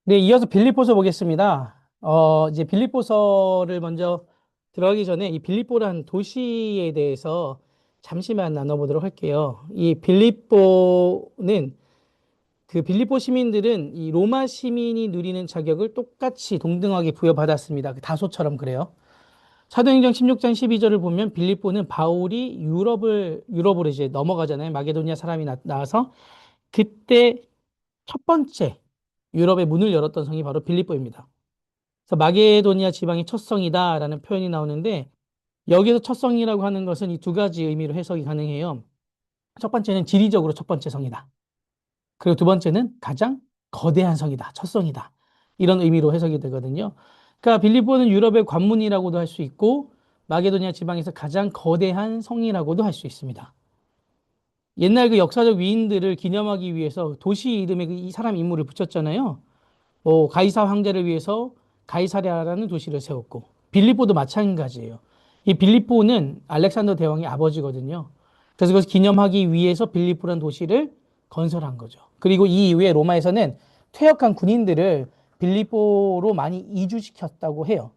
네, 이어서 빌립보서 보겠습니다. 이제 빌립보서를 먼저 들어가기 전에 이 빌립보라는 도시에 대해서 잠시만 나눠보도록 할게요. 이 빌립보는 그 빌립보 시민들은 이 로마 시민이 누리는 자격을 똑같이 동등하게 부여받았습니다. 그 다소처럼 그래요. 사도행전 16장 12절을 보면 빌립보는 바울이 유럽으로 이제 넘어가잖아요. 마게도니아 사람이 나와서 그때 첫 번째 유럽의 문을 열었던 성이 바로 빌립보입니다. 그래서 마게도니아 지방의 첫 성이다라는 표현이 나오는데 여기서 첫 성이라고 하는 것은 이 두 가지 의미로 해석이 가능해요. 첫 번째는 지리적으로 첫 번째 성이다. 그리고 두 번째는 가장 거대한 성이다. 첫 성이다. 이런 의미로 해석이 되거든요. 그러니까 빌립보는 유럽의 관문이라고도 할 수 있고 마게도니아 지방에서 가장 거대한 성이라고도 할 수 있습니다. 옛날 그 역사적 위인들을 기념하기 위해서 도시 이름에 이 사람 인물을 붙였잖아요. 가이사 황제를 위해서 가이사랴라는 도시를 세웠고 빌립보도 마찬가지예요. 이 빌립보는 알렉산더 대왕의 아버지거든요. 그래서 그것을 기념하기 위해서 빌립보라는 도시를 건설한 거죠. 그리고 이 이후에 로마에서는 퇴역한 군인들을 빌립보로 많이 이주시켰다고 해요.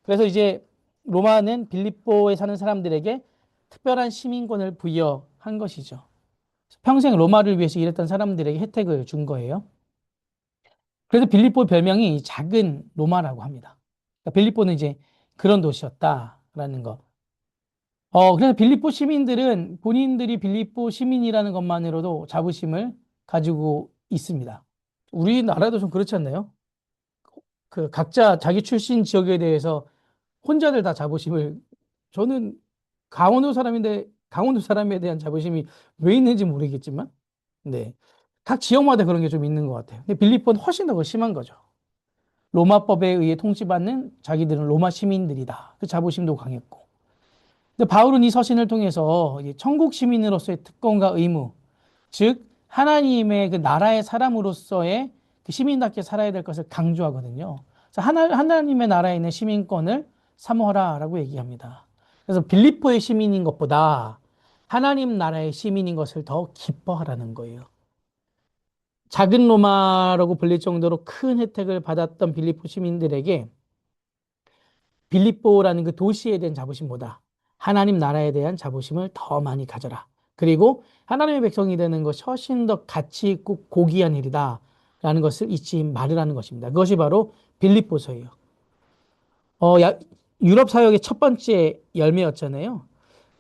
그래서 이제 로마는 빌립보에 사는 사람들에게 특별한 시민권을 부여한 것이죠. 평생 로마를 위해서 일했던 사람들에게 혜택을 준 거예요. 그래서 빌립보 별명이 작은 로마라고 합니다. 그러니까 빌립보는 이제 그런 도시였다라는 거. 그래서 빌립보 시민들은 본인들이 빌립보 시민이라는 것만으로도 자부심을 가지고 있습니다. 우리나라도 좀 그렇지 않나요? 그 각자 자기 출신 지역에 대해서 혼자들 다 자부심을, 저는 강원도 사람인데 강원도 사람에 대한 자부심이 왜 있는지 모르겠지만, 네. 각 지역마다 그런 게 좀 있는 것 같아요. 근데 빌립보는 훨씬 더 심한 거죠. 로마법에 의해 통치받는 자기들은 로마 시민들이다. 그 자부심도 강했고. 근데 바울은 이 서신을 통해서 이제 천국 시민으로서의 특권과 의무, 즉 하나님의 그 나라의 사람으로서의 그 시민답게 살아야 될 것을 강조하거든요. 그래서 하나님의 나라에 있는 시민권을 사모하라라고 얘기합니다. 그래서 빌립보의 시민인 것보다 하나님 나라의 시민인 것을 더 기뻐하라는 거예요. 작은 로마라고 불릴 정도로 큰 혜택을 받았던 빌립보 시민들에게 빌립보라는 그 도시에 대한 자부심보다 하나님 나라에 대한 자부심을 더 많이 가져라. 그리고 하나님의 백성이 되는 것이 훨씬 더 가치 있고 고귀한 일이다. 라는 것을 잊지 말으라는 것입니다. 그것이 바로 빌립보서예요. 유럽 사역의 첫 번째 열매였잖아요.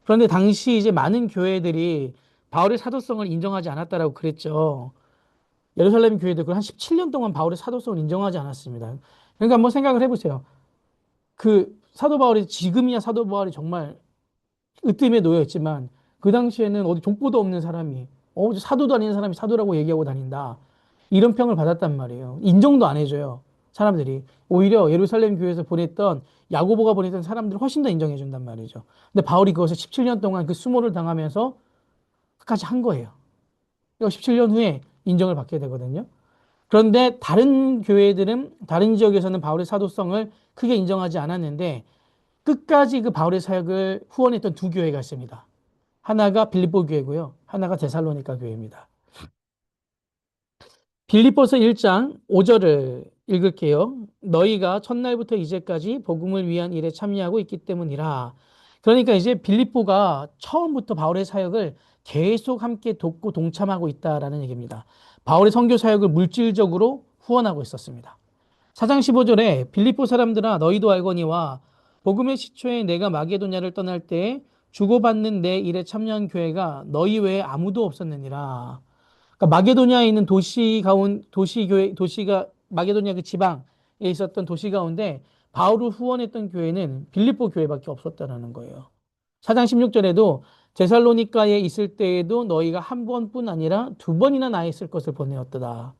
그런데 당시 이제 많은 교회들이 바울의 사도성을 인정하지 않았다라고 그랬죠. 예루살렘 교회들 한 17년 동안 바울의 사도성을 인정하지 않았습니다. 그러니까 한번 생각을 해보세요. 그 사도 바울이 지금이야 사도 바울이 정말 으뜸에 놓여 있지만 그 당시에는 어디 족보도 없는 사람이 사도도 아닌 사람이 사도라고 얘기하고 다닌다. 이런 평을 받았단 말이에요. 인정도 안 해줘요. 사람들이. 오히려 예루살렘 교회에서 보냈던 야고보가 보냈던 사람들을 훨씬 더 인정해 준단 말이죠. 근데 바울이 그것을 17년 동안 그 수모를 당하면서 끝까지 한 거예요. 17년 후에 인정을 받게 되거든요. 그런데 다른 교회들은 다른 지역에서는 바울의 사도성을 크게 인정하지 않았는데 끝까지 그 바울의 사역을 후원했던 두 교회가 있습니다. 하나가 빌립보 교회고요. 하나가 데살로니가 교회입니다. 빌립보서 1장 5절을 읽을게요. 너희가 첫날부터 이제까지 복음을 위한 일에 참여하고 있기 때문이라. 그러니까 이제 빌립보가 처음부터 바울의 사역을 계속 함께 돕고 동참하고 있다라는 얘기입니다. 바울의 선교 사역을 물질적으로 후원하고 있었습니다. 4장 15절에 빌립보 사람들아 너희도 알거니와 복음의 시초에 내가 마게도냐를 떠날 때에 주고받는 내 일에 참여한 교회가 너희 외에 아무도 없었느니라. 그러니까 마게도냐에 있는 도시가 마게도냐 그 지방에 있었던 도시 가운데 바울을 후원했던 교회는 빌립보 교회밖에 없었다라는 거예요. 4장 16절에도 데살로니가에 있을 때에도 너희가 한 번뿐 아니라 두 번이나 나 있을 것을 보내었다.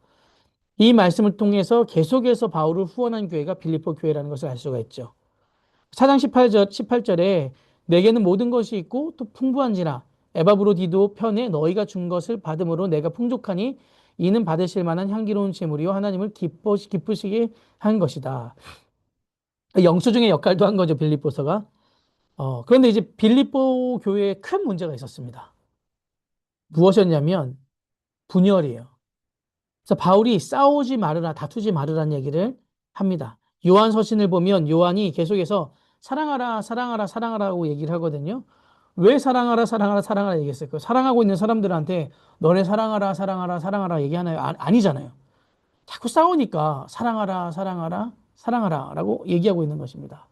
이 말씀을 통해서 계속해서 바울을 후원한 교회가 빌립보 교회라는 것을 알 수가 있죠. 4장 18절에 내게는 모든 것이 있고 또 풍부한지라 에바브로디도 편에 너희가 준 것을 받음으로 내가 풍족하니 이는 받으실 만한 향기로운 제물이요 하나님을 기쁘시게 한 것이다. 영수증의 역할도 한 거죠, 빌립보서가. 그런데 이제 빌립보 교회에 큰 문제가 있었습니다. 무엇이었냐면 분열이에요. 그래서 바울이 싸우지 말으라, 다투지 말으라는 얘기를 합니다. 요한 서신을 보면 요한이 계속해서 사랑하라, 사랑하라, 사랑하라고 얘기를 하거든요. 왜 사랑하라, 사랑하라, 사랑하라 얘기했을까요? 사랑하고 있는 사람들한테 너네 사랑하라, 사랑하라, 사랑하라 얘기하나요? 아니잖아요. 자꾸 싸우니까 사랑하라, 사랑하라, 사랑하라라고 얘기하고 있는 것입니다.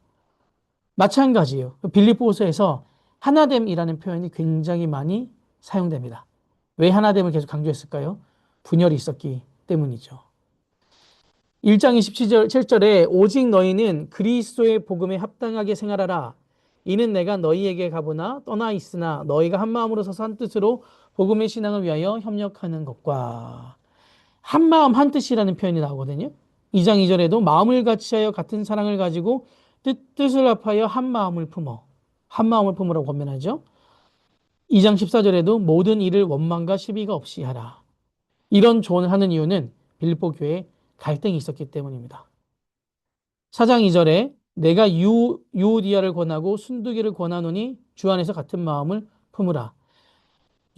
마찬가지예요. 빌립보서에서 하나됨이라는 표현이 굉장히 많이 사용됩니다. 왜 하나됨을 계속 강조했을까요? 분열이 있었기 때문이죠. 1장 27절에 오직 너희는 그리스도의 복음에 합당하게 생활하라. 이는 내가 너희에게 가보나 떠나 있으나 너희가 한 마음으로 서서 한 뜻으로 복음의 신앙을 위하여 협력하는 것과 한 마음 한 뜻이라는 표현이 나오거든요. 2장 2절에도 마음을 같이하여 같은 사랑을 가지고 뜻을 합하여 한 마음을 품으라고 권면하죠. 2장 14절에도 모든 일을 원망과 시비가 없이 하라. 이런 조언을 하는 이유는 빌립보 교회에 갈등이 있었기 때문입니다. 4장 2절에 내가 유오디아를 권하고 순두개를 권하노니 주 안에서 같은 마음을 품으라.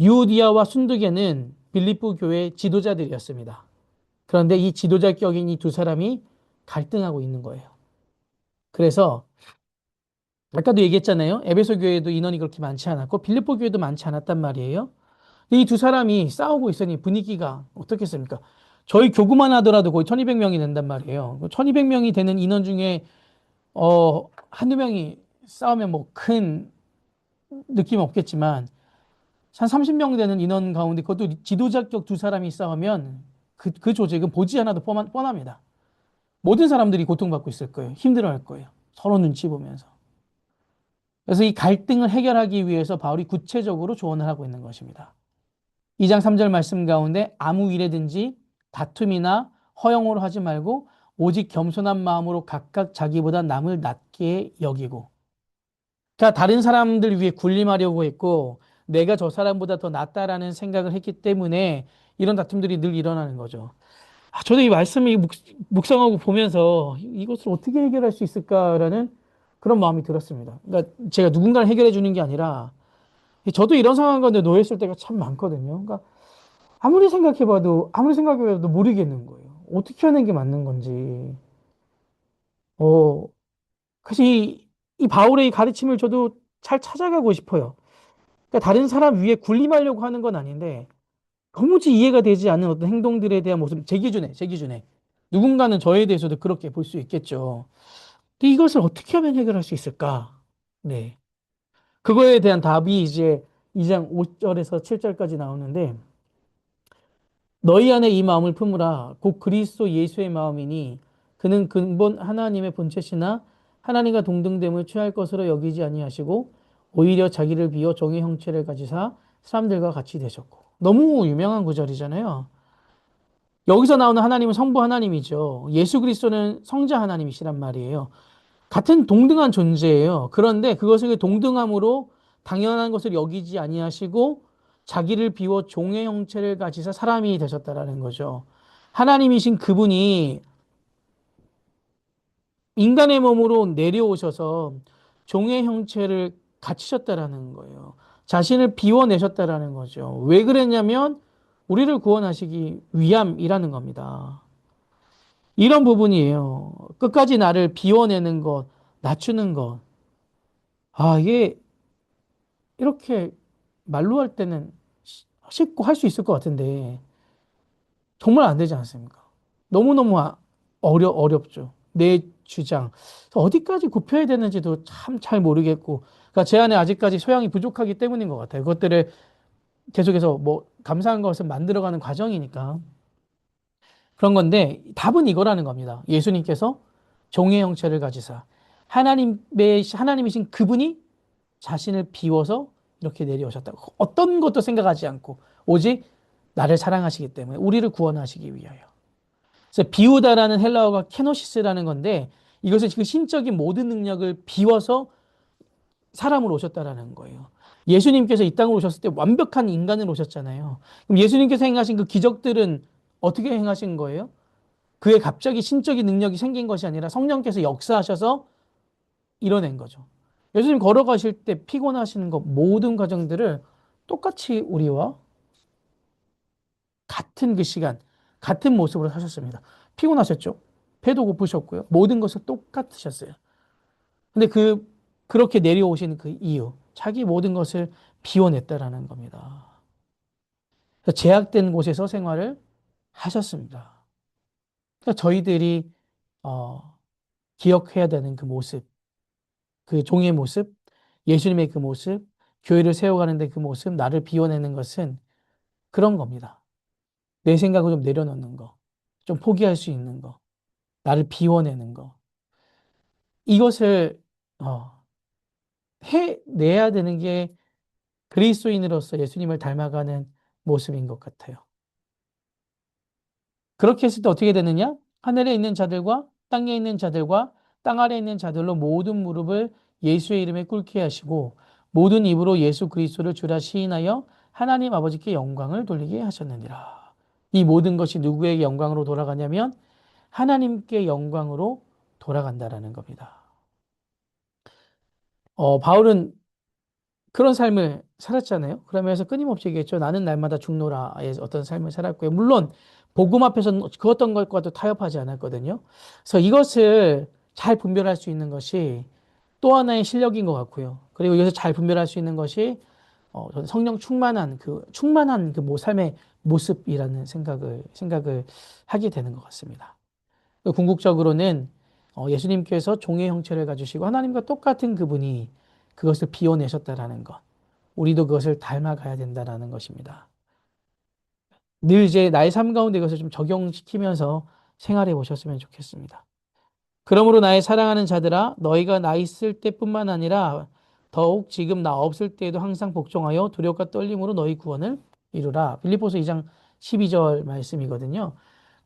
유오디아와 순두개는 빌립보 교회의 지도자들이었습니다. 그런데 이 지도자격인 이 두 사람이 갈등하고 있는 거예요. 그래서 아까도 얘기했잖아요. 에베소 교회도 인원이 그렇게 많지 않았고 빌립보 교회도 많지 않았단 말이에요. 이 두 사람이 싸우고 있으니 분위기가 어떻겠습니까? 저희 교구만 하더라도 거의 1200명이 된단 말이에요. 1200명이 되는 인원 중에 한두 명이 싸우면 뭐 큰 느낌 없겠지만 한 30명 되는 인원 가운데 그것도 지도자격 두 사람이 싸우면 그 조직은 보지 않아도 뻔합니다. 모든 사람들이 고통받고 있을 거예요. 힘들어할 거예요. 서로 눈치 보면서. 그래서 이 갈등을 해결하기 위해서 바울이 구체적으로 조언을 하고 있는 것입니다. 2장 3절 말씀 가운데 아무 일에든지 다툼이나 허영으로 하지 말고 오직 겸손한 마음으로 각각 자기보다 남을 낮게 여기고. 그러니까 다른 사람들 위해 군림하려고 했고 내가 저 사람보다 더 낫다라는 생각을 했기 때문에 이런 다툼들이 늘 일어나는 거죠. 저도 이 말씀이 묵상하고 보면서 이것을 어떻게 해결할 수 있을까라는 그런 마음이 들었습니다. 그러니까 제가 누군가를 해결해 주는 게 아니라 저도 이런 상황 가운데 놓였을 때가 참 많거든요. 그러니까 아무리 생각해봐도 모르겠는 거예요. 어떻게 하는 게 맞는 건지. 어, 그래서 이 바울의 이 가르침을 저도 잘 찾아가고 싶어요. 그러니까 다른 사람 위에 군림하려고 하는 건 아닌데 도무지 이해가 되지 않는 어떤 행동들에 대한 모습, 제 기준에. 누군가는 저에 대해서도 그렇게 볼 수 있겠죠. 근데 이것을 어떻게 하면 해결할 수 있을까? 네. 그거에 대한 답이 이제 2장 5절에서 7절까지 나오는데 너희 안에 이 마음을 품으라. 곧 그리스도 예수의 마음이니 그는 근본 하나님의 본체시나 하나님과 동등됨을 취할 것으로 여기지 아니하시고 오히려 자기를 비워 종의 형체를 가지사 사람들과 같이 되셨고. 너무 유명한 구절이잖아요. 여기서 나오는 하나님은 성부 하나님이죠. 예수 그리스도는 성자 하나님이시란 말이에요. 같은 동등한 존재예요. 그런데 그것을 그 동등함으로 당연한 것을 여기지 아니하시고 자기를 비워 종의 형체를 가지사 사람이 되셨다라는 거죠. 하나님이신 그분이 인간의 몸으로 내려오셔서 종의 형체를 갖추셨다라는 거예요. 자신을 비워내셨다라는 거죠. 왜 그랬냐면 우리를 구원하시기 위함이라는 겁니다. 이런 부분이에요. 끝까지 나를 비워내는 것, 낮추는 것. 이게 이렇게 말로 할 때는 쉽고 할 수 있을 것 같은데 정말 안 되지 않습니까? 너무너무 어렵죠. 내 주장. 어디까지 굽혀야 되는지도 참 잘 모르겠고. 그러니까 제 안에 아직까지 소양이 부족하기 때문인 것 같아요. 그것들을 계속해서 뭐 감사한 것을 만들어가는 과정이니까. 그런 건데 답은 이거라는 겁니다. 예수님께서 종의 형체를 가지사 하나님이신 그분이 자신을 비워서 이렇게 내려오셨다고. 어떤 것도 생각하지 않고 오직 나를 사랑하시기 때문에 우리를 구원하시기 위하여. 그래서 비우다라는 헬라어가 케노시스라는 건데 이것은 그 신적인 모든 능력을 비워서 사람으로 오셨다라는 거예요. 예수님께서 이 땅으로 오셨을 때 완벽한 인간으로 오셨잖아요. 그럼 예수님께서 행하신 그 기적들은 어떻게 행하신 거예요? 그의 갑자기 신적인 능력이 생긴 것이 아니라 성령께서 역사하셔서 이뤄낸 거죠. 예수님 걸어가실 때 피곤하시는 것 모든 과정들을 똑같이 우리와 같은 그 시간, 같은 모습으로 사셨습니다. 피곤하셨죠? 배도 고프셨고요. 모든 것을 똑같으셨어요. 근데 그렇게 내려오신 그 이유, 자기 모든 것을 비워냈다라는 겁니다. 제약된 곳에서 생활을 하셨습니다. 그러니까 저희들이 어, 기억해야 되는 그 모습, 그 종의 모습, 예수님의 그 모습, 교회를 세워가는데 그 모습, 나를 비워내는 것은 그런 겁니다. 내 생각을 좀 내려놓는 거, 좀 포기할 수 있는 거, 나를 비워내는 거. 이것을 해내야 되는 게 그리스도인으로서 예수님을 닮아가는 모습인 것 같아요. 그렇게 했을 때 어떻게 되느냐? 하늘에 있는 자들과 땅에 있는 자들과 땅 아래에 있는 자들로 모든 무릎을 예수의 이름에 꿇게 하시고 모든 입으로 예수 그리스도를 주라 시인하여 하나님 아버지께 영광을 돌리게 하셨느니라. 이 모든 것이 누구에게 영광으로 돌아가냐면 하나님께 영광으로 돌아간다라는 겁니다. 바울은 그런 삶을 살았잖아요. 그러면서 끊임없이 얘기했죠. 나는 날마다 죽노라의 어떤 삶을 살았고요. 물론 복음 앞에서는 그 어떤 것과도 타협하지 않았거든요. 그래서 이것을 잘 분별할 수 있는 것이 또 하나의 실력인 것 같고요. 그리고 이것을 잘 분별할 수 있는 것이 저는 성령 충만한 그 삶의 모습이라는 생각을 하게 되는 것 같습니다. 궁극적으로는 예수님께서 종의 형체를 가지시고 하나님과 똑같은 그분이 그것을 비워내셨다라는 것. 우리도 그것을 닮아가야 된다라는 것입니다. 늘 이제 나의 삶 가운데 이것을 좀 적용시키면서 생활해 보셨으면 좋겠습니다. 그러므로 나의 사랑하는 자들아 너희가 나 있을 때뿐만 아니라 더욱 지금 나 없을 때에도 항상 복종하여 두려움과 떨림으로 너희 구원을 이루라. 빌립보서 2장 12절 말씀이거든요.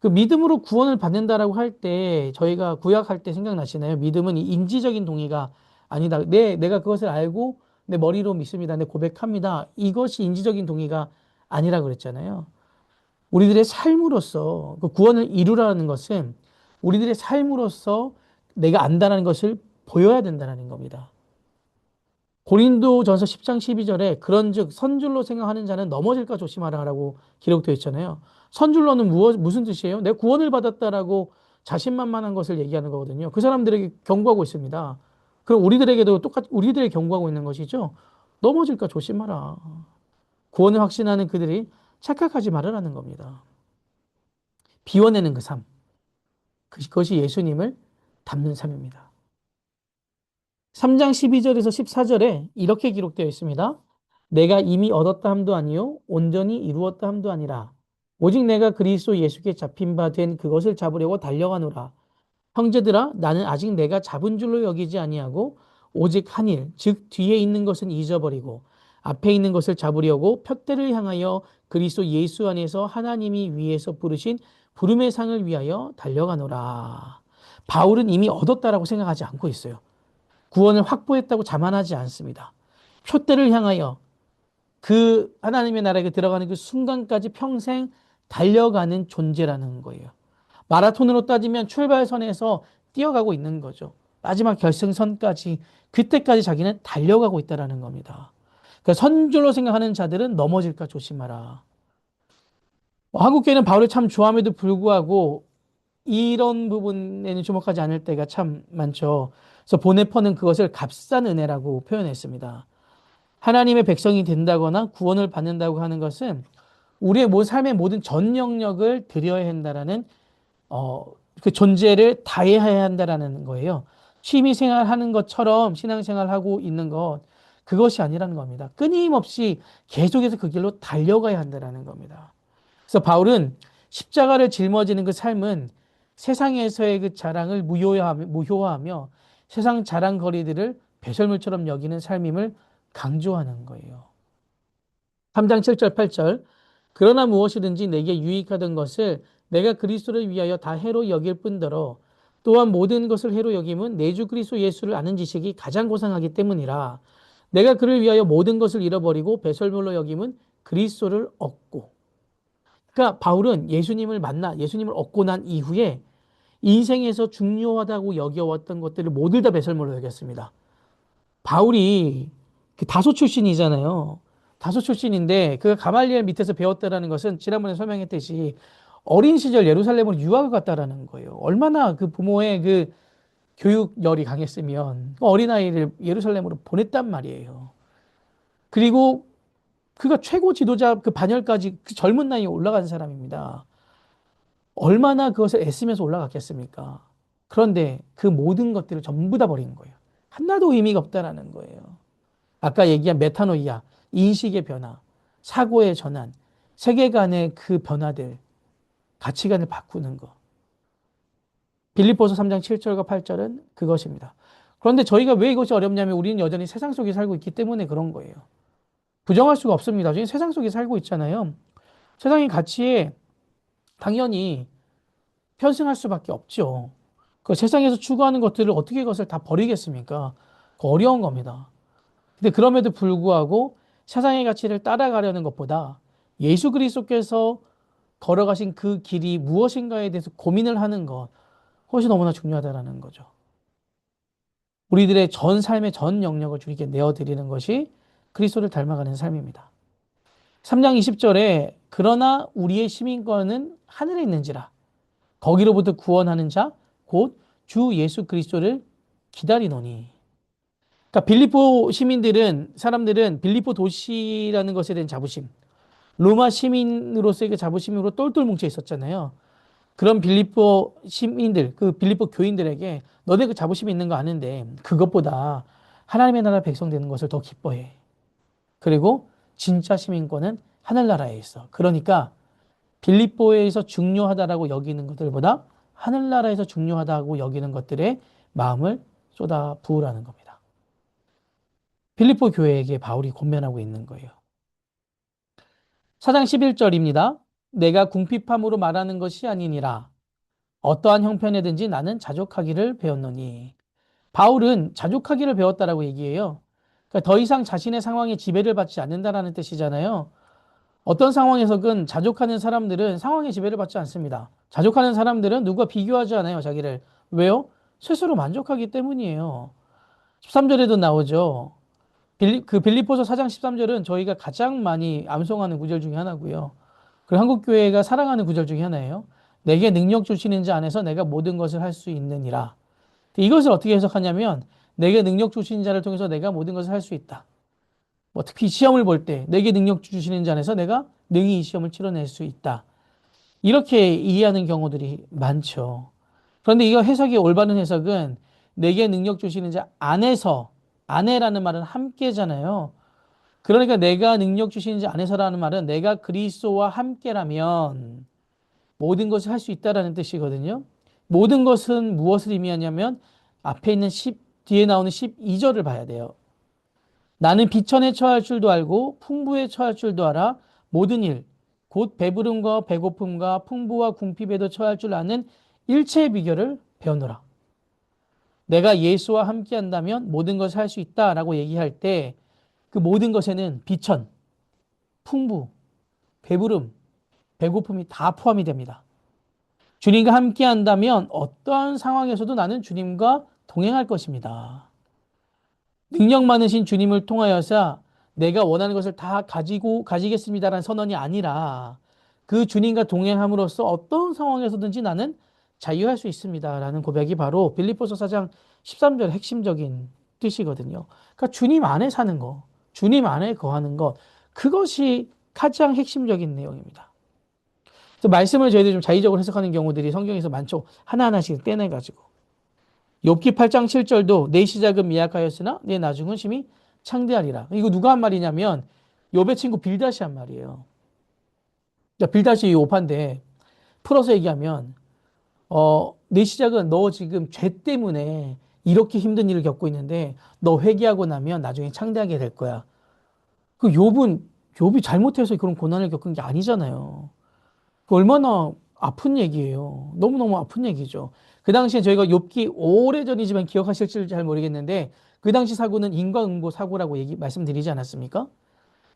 그 믿음으로 구원을 받는다라고 할 때 저희가 구약할 때 생각나시나요? 믿음은 이 인지적인 동의가 아니다. 내가 그것을 알고 내 머리로 믿습니다. 내 고백합니다. 이것이 인지적인 동의가 아니라 그랬잖아요. 우리들의 삶으로서 그 구원을 이루라는 것은 우리들의 삶으로서 내가 안다는 것을 보여야 된다는 겁니다. 고린도전서 10장 12절에 그런즉 선줄로 생각하는 자는 넘어질까 조심하라라고 기록되어 있잖아요. 선줄로는 무슨 뜻이에요? 내가 구원을 받았다라고 자신만만한 것을 얘기하는 거거든요. 그 사람들에게 경고하고 있습니다. 그럼 우리들에게도 우리들에게 경고하고 있는 것이죠. 넘어질까 조심하라. 구원을 확신하는 그들이 착각하지 말으라는 겁니다. 비워내는 그 삶. 그것이 예수님을 닮는 삶입니다. 3장 12절에서 14절에 이렇게 기록되어 있습니다. 내가 이미 얻었다 함도 아니요 온전히 이루었다 함도 아니라 오직 내가 그리스도 예수께 잡힌 바 된 그것을 잡으려고 달려가노라. 형제들아 나는 아직 내가 잡은 줄로 여기지 아니하고 오직 한 일, 즉 뒤에 있는 것은 잊어버리고 앞에 있는 것을 잡으려고 푯대를 향하여 그리스도 예수 안에서 하나님이 위에서 부르신 부름의 상을 위하여 달려가노라. 바울은 이미 얻었다라고 생각하지 않고 있어요. 구원을 확보했다고 자만하지 않습니다. 푯대를 향하여 그 하나님의 나라에 들어가는 그 순간까지 평생 달려가는 존재라는 거예요. 마라톤으로 따지면 출발선에서 뛰어가고 있는 거죠. 마지막 결승선까지 그때까지 자기는 달려가고 있다라는 겁니다. 그러니까 선줄로 생각하는 자들은 넘어질까 조심하라. 한국교회는 바울을 참 좋아함에도 불구하고 이런 부분에는 주목하지 않을 때가 참 많죠. 그래서 보네퍼는 그것을 값싼 은혜라고 표현했습니다. 하나님의 백성이 된다거나 구원을 받는다고 하는 것은 우리의 삶의 모든 전 영역을 드려야 한다라는 그 존재를 다해야 한다라는 거예요. 취미 생활하는 것처럼 신앙생활하고 있는 것 그것이 아니라는 겁니다. 끊임없이 계속해서 그 길로 달려가야 한다라는 겁니다. 그래서 바울은 십자가를 짊어지는 그 삶은 세상에서의 그 자랑을 무효화하며 세상 자랑거리들을 배설물처럼 여기는 삶임을 강조하는 거예요. 3장 7절 8절 그러나 무엇이든지 내게 유익하던 것을 내가 그리스도를 위하여 다 해로 여길 뿐더러 또한 모든 것을 해로 여김은 내 주 그리스도 예수를 아는 지식이 가장 고상하기 때문이라 내가 그를 위하여 모든 것을 잃어버리고 배설물로 여김은 그리스도를 얻고 그러니까 바울은 예수님을 얻고 난 이후에 인생에서 중요하다고 여겨왔던 것들을 모두 다 배설물로 여겼습니다. 바울이 그 다소 출신이잖아요. 다소 출신인데 그가 가말리엘 밑에서 배웠다라는 것은 지난번에 설명했듯이 어린 시절 예루살렘으로 유학을 갔다라는 거예요. 얼마나 그 부모의 그 교육열이 강했으면 그 어린아이를 예루살렘으로 보냈단 말이에요. 그리고 그가 최고 지도자 그 반열까지 그 젊은 나이에 올라간 사람입니다. 얼마나 그것을 애쓰면서 올라갔겠습니까? 그런데 그 모든 것들을 전부 다 버린 거예요. 하나도 의미가 없다라는 거예요. 아까 얘기한 메타노이아, 인식의 변화, 사고의 전환, 세계관의 그 변화들, 가치관을 바꾸는 거. 빌립보서 3장 7절과 8절은 그것입니다. 그런데 저희가 왜 이것이 어렵냐면 우리는 여전히 세상 속에 살고 있기 때문에 그런 거예요. 부정할 수가 없습니다. 저희 세상 속에 살고 있잖아요. 세상의 가치에 당연히 편승할 수밖에 없죠. 그 세상에서 추구하는 것들을 어떻게 그것을 다 버리겠습니까? 어려운 겁니다. 근데 그럼에도 불구하고 세상의 가치를 따라가려는 것보다 예수 그리스도께서 걸어가신 그 길이 무엇인가에 대해서 고민을 하는 것, 그것이 너무나 중요하다는 거죠. 우리들의 전 삶의 전 영역을 주님께 내어드리는 것이 그리스도를 닮아가는 삶입니다. 3장 20절에 그러나 우리의 시민권은 하늘에 있는지라 거기로부터 구원하는 자 곧 주 예수 그리스도를 기다리노니. 그러니까 빌립보 시민들은 사람들은 빌립보 도시라는 것에 대한 자부심, 로마 시민으로서의 그 자부심으로 똘똘 뭉쳐 있었잖아요. 그런 빌립보 시민들, 그 빌립보 교인들에게 너네 그 자부심이 있는 거 아는데 그것보다 하나님의 나라 백성 되는 것을 더 기뻐해. 그리고 진짜 시민권은 하늘나라에 있어. 그러니까 빌립보에서 중요하다라고 여기는 것들보다 하늘나라에서 중요하다고 여기는 것들에 마음을 쏟아 부으라는 겁니다. 빌립보 교회에게 바울이 권면하고 있는 거예요. 4장 11절입니다. 내가 궁핍함으로 말하는 것이 아니니라. 어떠한 형편에든지 나는 자족하기를 배웠노니. 바울은 자족하기를 배웠다라고 얘기해요. 그러니까 더 이상 자신의 상황에 지배를 받지 않는다라는 뜻이잖아요. 어떤 상황에서든 자족하는 사람들은 상황에 지배를 받지 않습니다. 자족하는 사람들은 누구와 비교하지 않아요, 자기를. 왜요? 스스로 만족하기 때문이에요. 13절에도 나오죠. 빌립보서 4장 13절은 저희가 가장 많이 암송하는 구절 중에 하나고요. 그리고 한국교회가 사랑하는 구절 중에 하나예요. 내게 능력 주시는 자 안에서 내가 모든 것을 할 수 있느니라. 이것을 어떻게 해석하냐면 내게 능력 주시는 자를 통해서 내가 모든 것을 할 수 있다. 뭐 특히 시험을 볼 때 내게 능력 주시는 자 안에서 내가 능히 이 시험을 치러낼 수 있다. 이렇게 이해하는 경우들이 많죠. 그런데 이거 해석이 올바른 해석은 내게 능력 주시는 자 안에서, 안에라는 말은 함께잖아요. 그러니까 내가 능력 주시는 자 안에서라는 말은 내가 그리스도와 함께라면 모든 것을 할 수 있다라는 뜻이거든요. 모든 것은 무엇을 의미하냐면 앞에 있는 뒤에 나오는 12절을 봐야 돼요. 나는 비천에 처할 줄도 알고 풍부에 처할 줄도 알아 모든 일, 곧 배부름과 배고픔과 풍부와 궁핍에도 처할 줄 아는 일체의 비결을 배우노라. 내가 예수와 함께 한다면 모든 것을 할 수 있다라고 얘기할 때 그 모든 것에는 비천, 풍부, 배부름, 배고픔이 다 포함이 됩니다. 주님과 함께 한다면 어떠한 상황에서도 나는 주님과 동행할 것입니다. 능력 많으신 주님을 통하여서 내가 원하는 것을 다 가지겠습니다라는 선언이 아니라 그 주님과 동행함으로써 어떤 상황에서든지 나는 자유할 수 있습니다라는 고백이 바로 빌립보서 4장 13절 핵심적인 뜻이거든요. 그러니까 주님 안에 사는 거, 주님 안에 거하는 것, 그것이 가장 핵심적인 내용입니다. 그래서 말씀을 저희들이 좀 자의적으로 해석하는 경우들이 성경에서 많죠. 하나하나씩 떼내가지고. 욥기 8장 7절도 내 시작은 미약하였으나 내 나중은 심히 창대하리라. 이거 누가 한 말이냐면 욥의 친구 빌닷이 한 말이에요. 그러니까 빌닷이 욥한테 풀어서 얘기하면 내 시작은 너 지금 죄 때문에 이렇게 힘든 일을 겪고 있는데 너 회개하고 나면 나중에 창대하게 될 거야. 그 욥이 잘못해서 그런 고난을 겪은 게 아니잖아요. 그 얼마나 아픈 얘기예요. 너무너무 아픈 얘기죠. 그 당시에 저희가 욥기 오래전이지만 기억하실지 잘 모르겠는데 그 당시 사고는 인과응보 사고라고 말씀드리지 않았습니까?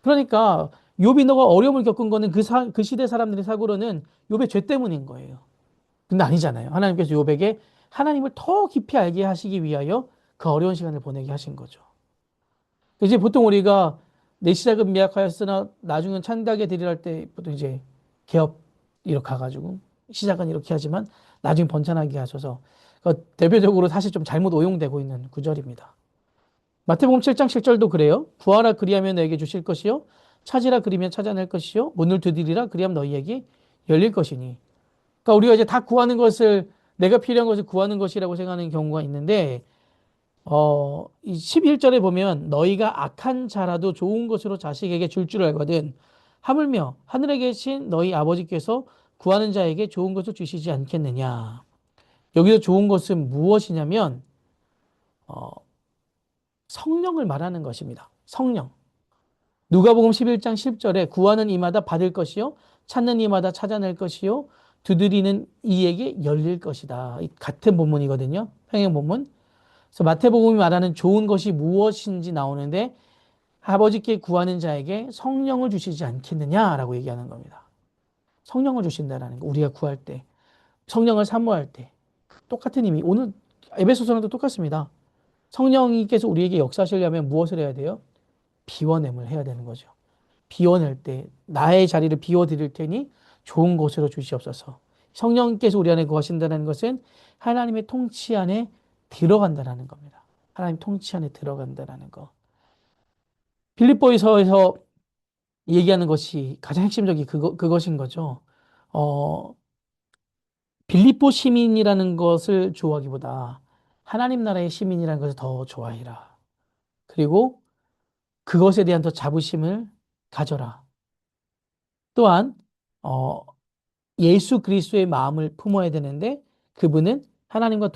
그러니까 욥이 너가 어려움을 겪은 거는 그 시대 사람들의 사고로는 욥의 죄 때문인 거예요. 근데 아니잖아요. 하나님께서 욥에게 하나님을 더 깊이 알게 하시기 위하여 그 어려운 시간을 보내게 하신 거죠. 이제 보통 우리가 내 시작은 미약하였으나 나중은 찬다하게 되리라 할 때 보통 이제 개업 이렇게 가가지고 시작은 이렇게 하지만 나중에 번창하게 하셔서 대표적으로 사실 좀 잘못 오용되고 있는 구절입니다. 마태복음 7장 7절도 그래요. 구하라 그리하면 너에게 주실 것이요 찾으라 그리면 찾아낼 것이요 문을 두드리라 그리하면 너희에게 열릴 것이니. 그러니까 우리가 이제 다 구하는 것을 내가 필요한 것을 구하는 것이라고 생각하는 경우가 있는데 이 11절에 보면 너희가 악한 자라도 좋은 것으로 자식에게 줄 알거든 하물며 하늘에 계신 너희 아버지께서 구하는 자에게 좋은 것을 주시지 않겠느냐. 여기서 좋은 것은 무엇이냐면 어, 성령을 말하는 것입니다. 성령. 누가복음 11장 10절에 구하는 이마다 받을 것이요 찾는 이마다 찾아낼 것이요 두드리는 이에게 열릴 것이다. 같은 본문이거든요. 평행 본문. 그래서 마태복음이 말하는 좋은 것이 무엇인지 나오는데 아버지께 구하는 자에게 성령을 주시지 않겠느냐라고 얘기하는 겁니다. 성령을 주신다라는 거. 우리가 구할 때, 성령을 사모할 때 똑같은 의미. 오늘 에베소서랑도 똑같습니다. 성령님께서 우리에게 역사하시려면 무엇을 해야 돼요? 비워냄을 해야 되는 거죠. 비워낼 때 나의 자리를 비워드릴 테니 좋은 곳으로 주시옵소서. 성령께서 우리 안에 거하신다는 것은 하나님의 통치 안에 들어간다는 겁니다. 하나님 통치 안에 들어간다는 거. 빌립보에서 얘기하는 것이 가장 핵심적인 그것인 거죠. 어, 빌립보 시민이라는 것을 좋아하기보다 하나님 나라의 시민이라는 것을 더 좋아해라. 그리고 그것에 대한 더 자부심을 가져라. 또한 어, 예수 그리스도의 마음을 품어야 되는데 그분은 하나님과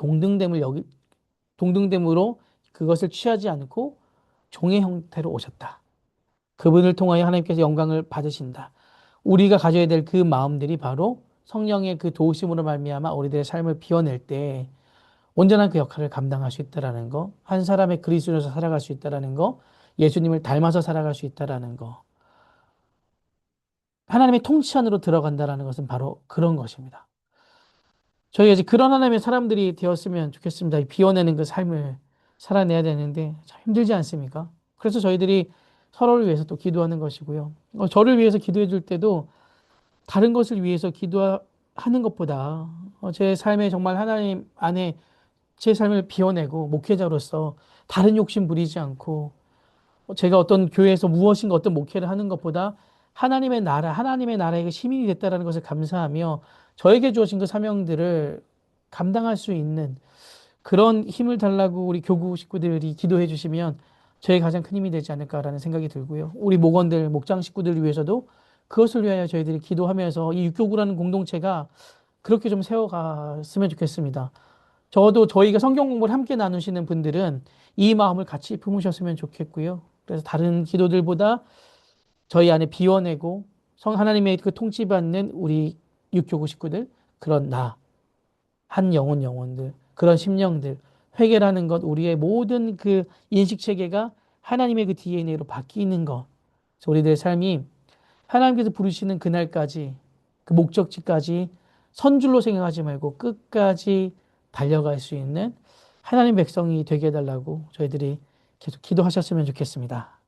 동등됨으로 그것을 취하지 않고 종의 형태로 오셨다. 그분을 통하여 하나님께서 영광을 받으신다. 우리가 가져야 될 그 마음들이 바로 성령의 그 도우심으로 말미암아 우리들의 삶을 비워낼 때 온전한 그 역할을 감당할 수 있다라는 거, 한 사람의 그리스도에서 살아갈 수 있다라는 거, 예수님을 닮아서 살아갈 수 있다라는 거, 하나님의 통치 안으로 들어간다라는 것은 바로 그런 것입니다. 저희가 이제 그런 하나님의 사람들이 되었으면 좋겠습니다. 이 비워내는 그 삶을 살아내야 되는데 참 힘들지 않습니까? 그래서 저희들이 서로를 위해서 또 기도하는 것이고요. 저를 위해서 기도해 줄 때도 다른 것을 위해서 기도하는 것보다 제 삶에 정말 하나님 안에 제 삶을 비워내고 목회자로서 다른 욕심 부리지 않고 제가 어떤 교회에서 무엇인가 어떤 목회를 하는 것보다 하나님의 나라, 하나님의 나라의 그 시민이 됐다는 것을 감사하며 저에게 주어진 그 사명들을 감당할 수 있는 그런 힘을 달라고 우리 교구 식구들이 기도해 주시면 저의 가장 큰 힘이 되지 않을까라는 생각이 들고요. 우리 목원들, 목장 식구들을 위해서도 그것을 위하여 저희들이 기도하면서 이 육교구라는 공동체가 그렇게 좀 세워갔으면 좋겠습니다. 저도 저희가 성경 공부를 함께 나누시는 분들은 이 마음을 같이 품으셨으면 좋겠고요. 그래서 다른 기도들보다 저희 안에 비워내고 성 하나님의 그 통치받는 우리 육교구 식구들 그런 한 영혼들 그런 심령들 회개라는 것 우리의 모든 그 인식 체계가 하나님의 그 DNA로 바뀌는 것. 그래서 우리들의 삶이 하나님께서 부르시는 그날까지 그 목적지까지 선줄로 생각하지 말고 끝까지 달려갈 수 있는 하나님 백성이 되게 해달라고 저희들이 계속 기도하셨으면 좋겠습니다.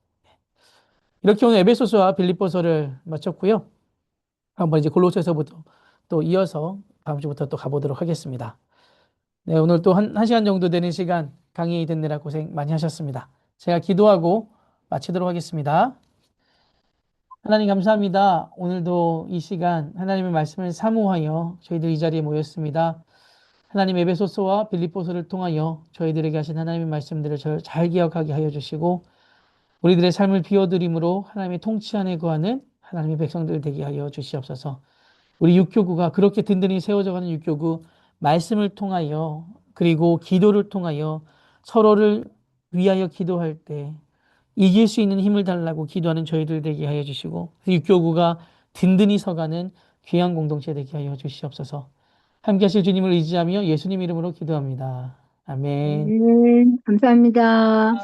이렇게 오늘 에베소서와 빌립보서를 마쳤고요. 한번 이제 골로새서부터 또 이어서 다음 주부터 또 가보도록 하겠습니다. 네, 오늘 또 한 시간 정도 되는 시간 강의 듣느라 고생 많이 하셨습니다. 제가 기도하고 마치도록 하겠습니다. 하나님 감사합니다. 오늘도 이 시간 하나님의 말씀을 사모하여 저희들 이 자리에 모였습니다. 하나님 에베소서와 빌립보서를 통하여 저희들에게 하신 하나님의 말씀들을 잘 기억하게 하여 주시고 우리들의 삶을 비워드림으로 하나님의 통치 안에 거하는 하나님의 백성들 되게 하여 주시옵소서. 우리 육교구가 그렇게 든든히 세워져가는 육교구 말씀을 통하여 그리고 기도를 통하여 서로를 위하여 기도할 때 이길 수 있는 힘을 달라고 기도하는 저희들 되게 하여 주시고 육교구가 든든히 서가는 귀한 공동체 되게 하여 주시옵소서. 함께 하실 주님을 의지하며 예수님 이름으로 기도합니다. 아멘. 네, 감사합니다.